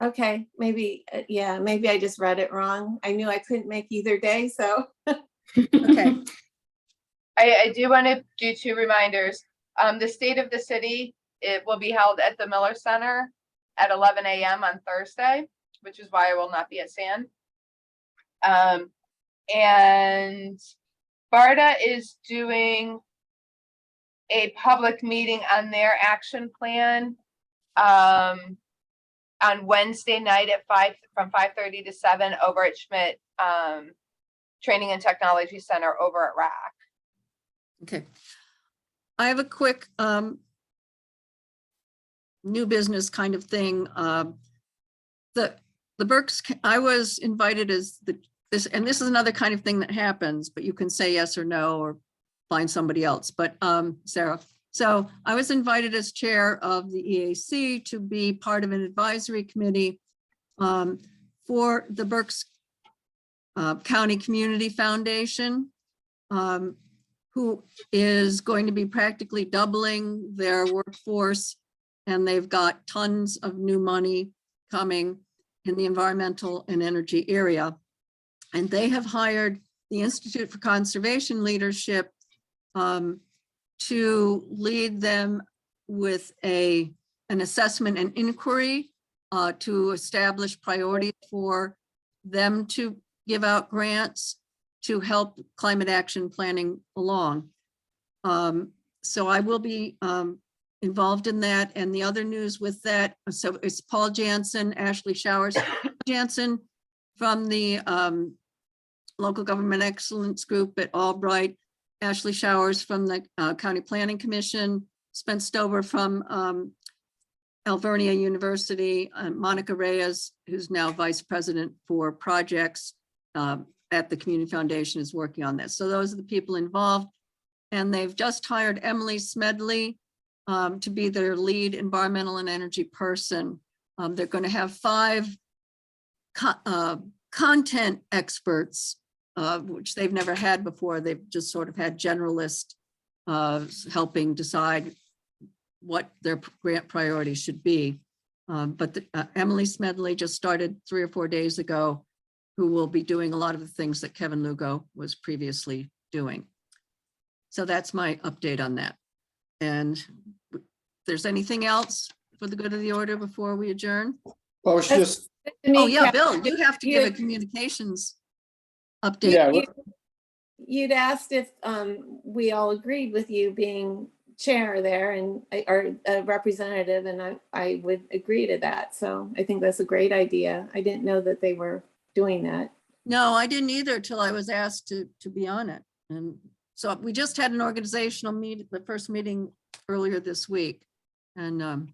S11: Okay, maybe, yeah, maybe I just read it wrong. I knew I couldn't make either day, so.
S2: Okay,
S1: I do want to do 2 reminders. The State of the City, it will be held at the Miller Center at 11 a.m. on Thursday, which is why I will not be at SAN. And BARDA is doing a public meeting on their action plan on Wednesday night at 5, from 5:30 to 7 over at Schmidt Training and Technology Center over at RAC.
S2: okay. I have a quick new business kind of thing. The Berks, I was invited as this is another kind of thing that happens, but you can say yes or no or find somebody else. But Sarah, so I was invited as chair of the EAC to be part of an advisory committee for the Berks County Community Foundation, who is going to be practically doubling their workforce, and they've got tons of new money coming in the environmental and energy area. And they have hired the Institute for Conservation Leadership to lead them with an assessment and inquiry to establish priorities for them to give out grants to help climate action planning along. So I will be involved in that. And the other news with that, so it's Paul Jansen, Ashley Showers Jansen from the Local Government Excellence Group at Albright, Ashley Showers from the County Planning Commission, Spence Stover from Alvernia University, Monica Reyes, who's now Vice President for Projects at the Community Foundation, is working on this. So those are the people involved. And they've just hired Emily Smedley to be their lead environmental and energy person. They're going to have 5 content experts, which they've never had before. They've just sort of had generalists helping decide what their grant priorities should be. But Emily Smedley just started 3 or 4 days ago, who will be doing a lot of the things that Kevin Lugo was previously doing. So that's my update on that. And if there's anything else for the good of the order before we adjourn?
S7: Well, it's just,
S2: Oh yeah, Bill, you have to give a communications update.
S7: yeah,
S11: You'd asked if we all agreed with you being chair there and or a representative, and I would agree to that. So I think that's a great idea. I didn't know that they were doing that.
S2: No, I didn't either till I was asked to be on it. And so we just had an organizational meeting, the first meeting earlier this week. And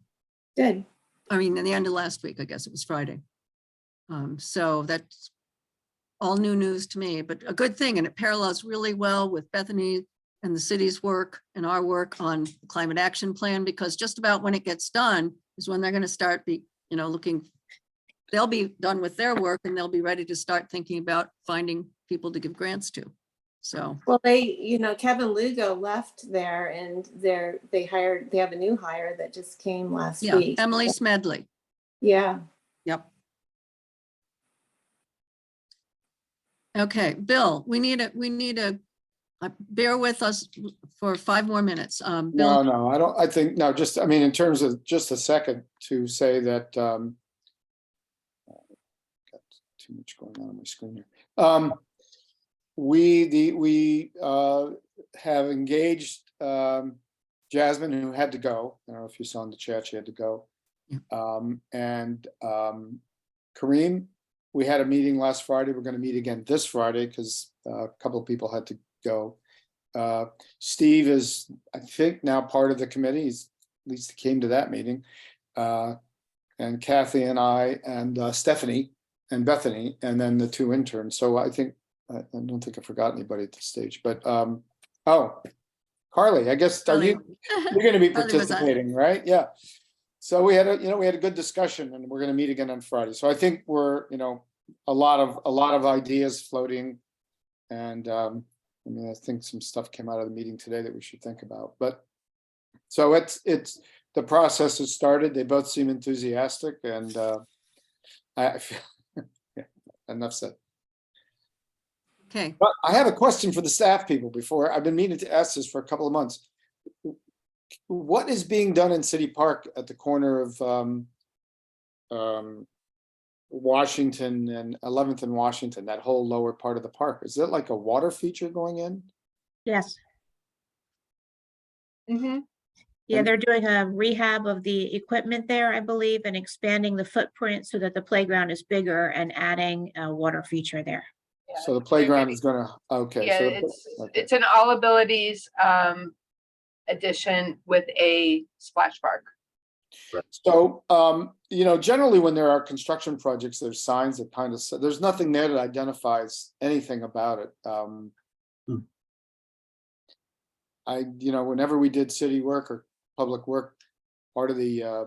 S11: Good.
S2: I mean, in the end of last week, I guess it was Friday. So that's all new news to me, but a good thing. And it parallels really well with Bethany and the city's work and our work on the climate action plan, because just about when it gets done is when they're going to start looking, they'll be done with their work and they'll be ready to start thinking about finding people to give grants to. So,
S11: well, Kevin Lugo left there and they have a new hire that just came last
S2: yeah,
S11: week.
S2: Emily Smedley.
S11: Yeah.
S2: Yep. Okay, Bill, we need a bear with us for 5 more minutes. Bill,
S7: no, I don't, I think, no, just, I mean, in terms of just a second to say that, got too much going on my screen here. We have engaged Jasmine, who had to go. I don't know if you saw in the chat, she had to go. And Kareem, we had a meeting last Friday. We're going to meet again this Friday because a couple of people had to go. Steve is, I think, now part of the committee. He's at least he came to that meeting. And Kathy and I and Stephanie and Bethany, and then the 2 interns. So I think, I don't think I forgot anybody at this stage, but oh, Carly, I guess you're going to be participating, right? Yeah. So we had a good discussion, and we're going to meet again on Friday. So I think we're, a lot of ideas floating, and I mean, I think some stuff came out of the meeting today that we should think about, but. So it's, the process has started. They both seem enthusiastic and I feel, yeah, enough said.
S2: Okay,
S7: But I have a question for the staff people before. I've been meaning to ask this for a couple of months. What is being done in City Park at the corner of Washington and 11th and Washington, that whole lower part of the park? Is it like a water feature going in?
S3: Yes.
S1: Mm-hmm.
S3: Yeah,
S7: And-
S3: they're doing a rehab of the equipment there, I believe, and expanding the footprint so that the playground is bigger and adding a water feature there.
S7: So the playground is gonna, okay.
S1: Yeah,
S7: so
S1: it's an all abilities addition with a splash park.
S7: So, you know, generally when there are construction projects, there's signs that kind of, there's nothing there that identifies anything about it. You know, whenever we did city work or public work, part of the, I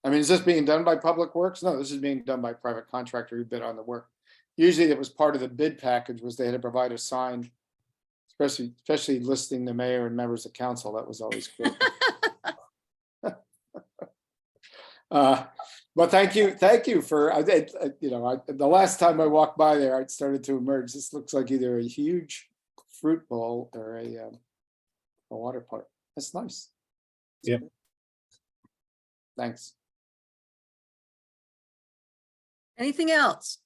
S7: mean, is this being done by Public Works? No, this is being done by private contractor who bid on the work. Usually it was part of the bid package was they had to provide a sign, especially listing the mayor and members of council. That was always good. But thank you for, you know, the last time I walked by there, it started to emerge. This looks like either a huge fruit bowl or a water park. That's nice.
S5: Yeah.
S7: Thanks.
S2: anything else?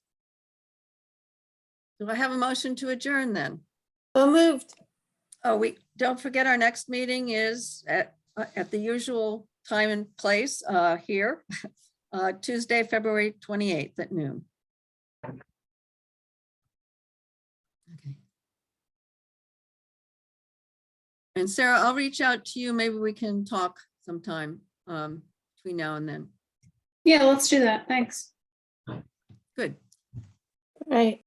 S2: Do I have a motion to adjourn then?
S11: So moved.
S2: Oh, don't forget our next meeting is at the usual time and place here, Tuesday, February 28th at noon. Okay. And Sarah, I'll reach out to you. Maybe we can talk sometime between now and then.
S6: Yeah, let's do that. Thanks.
S2: Good.
S11: Right.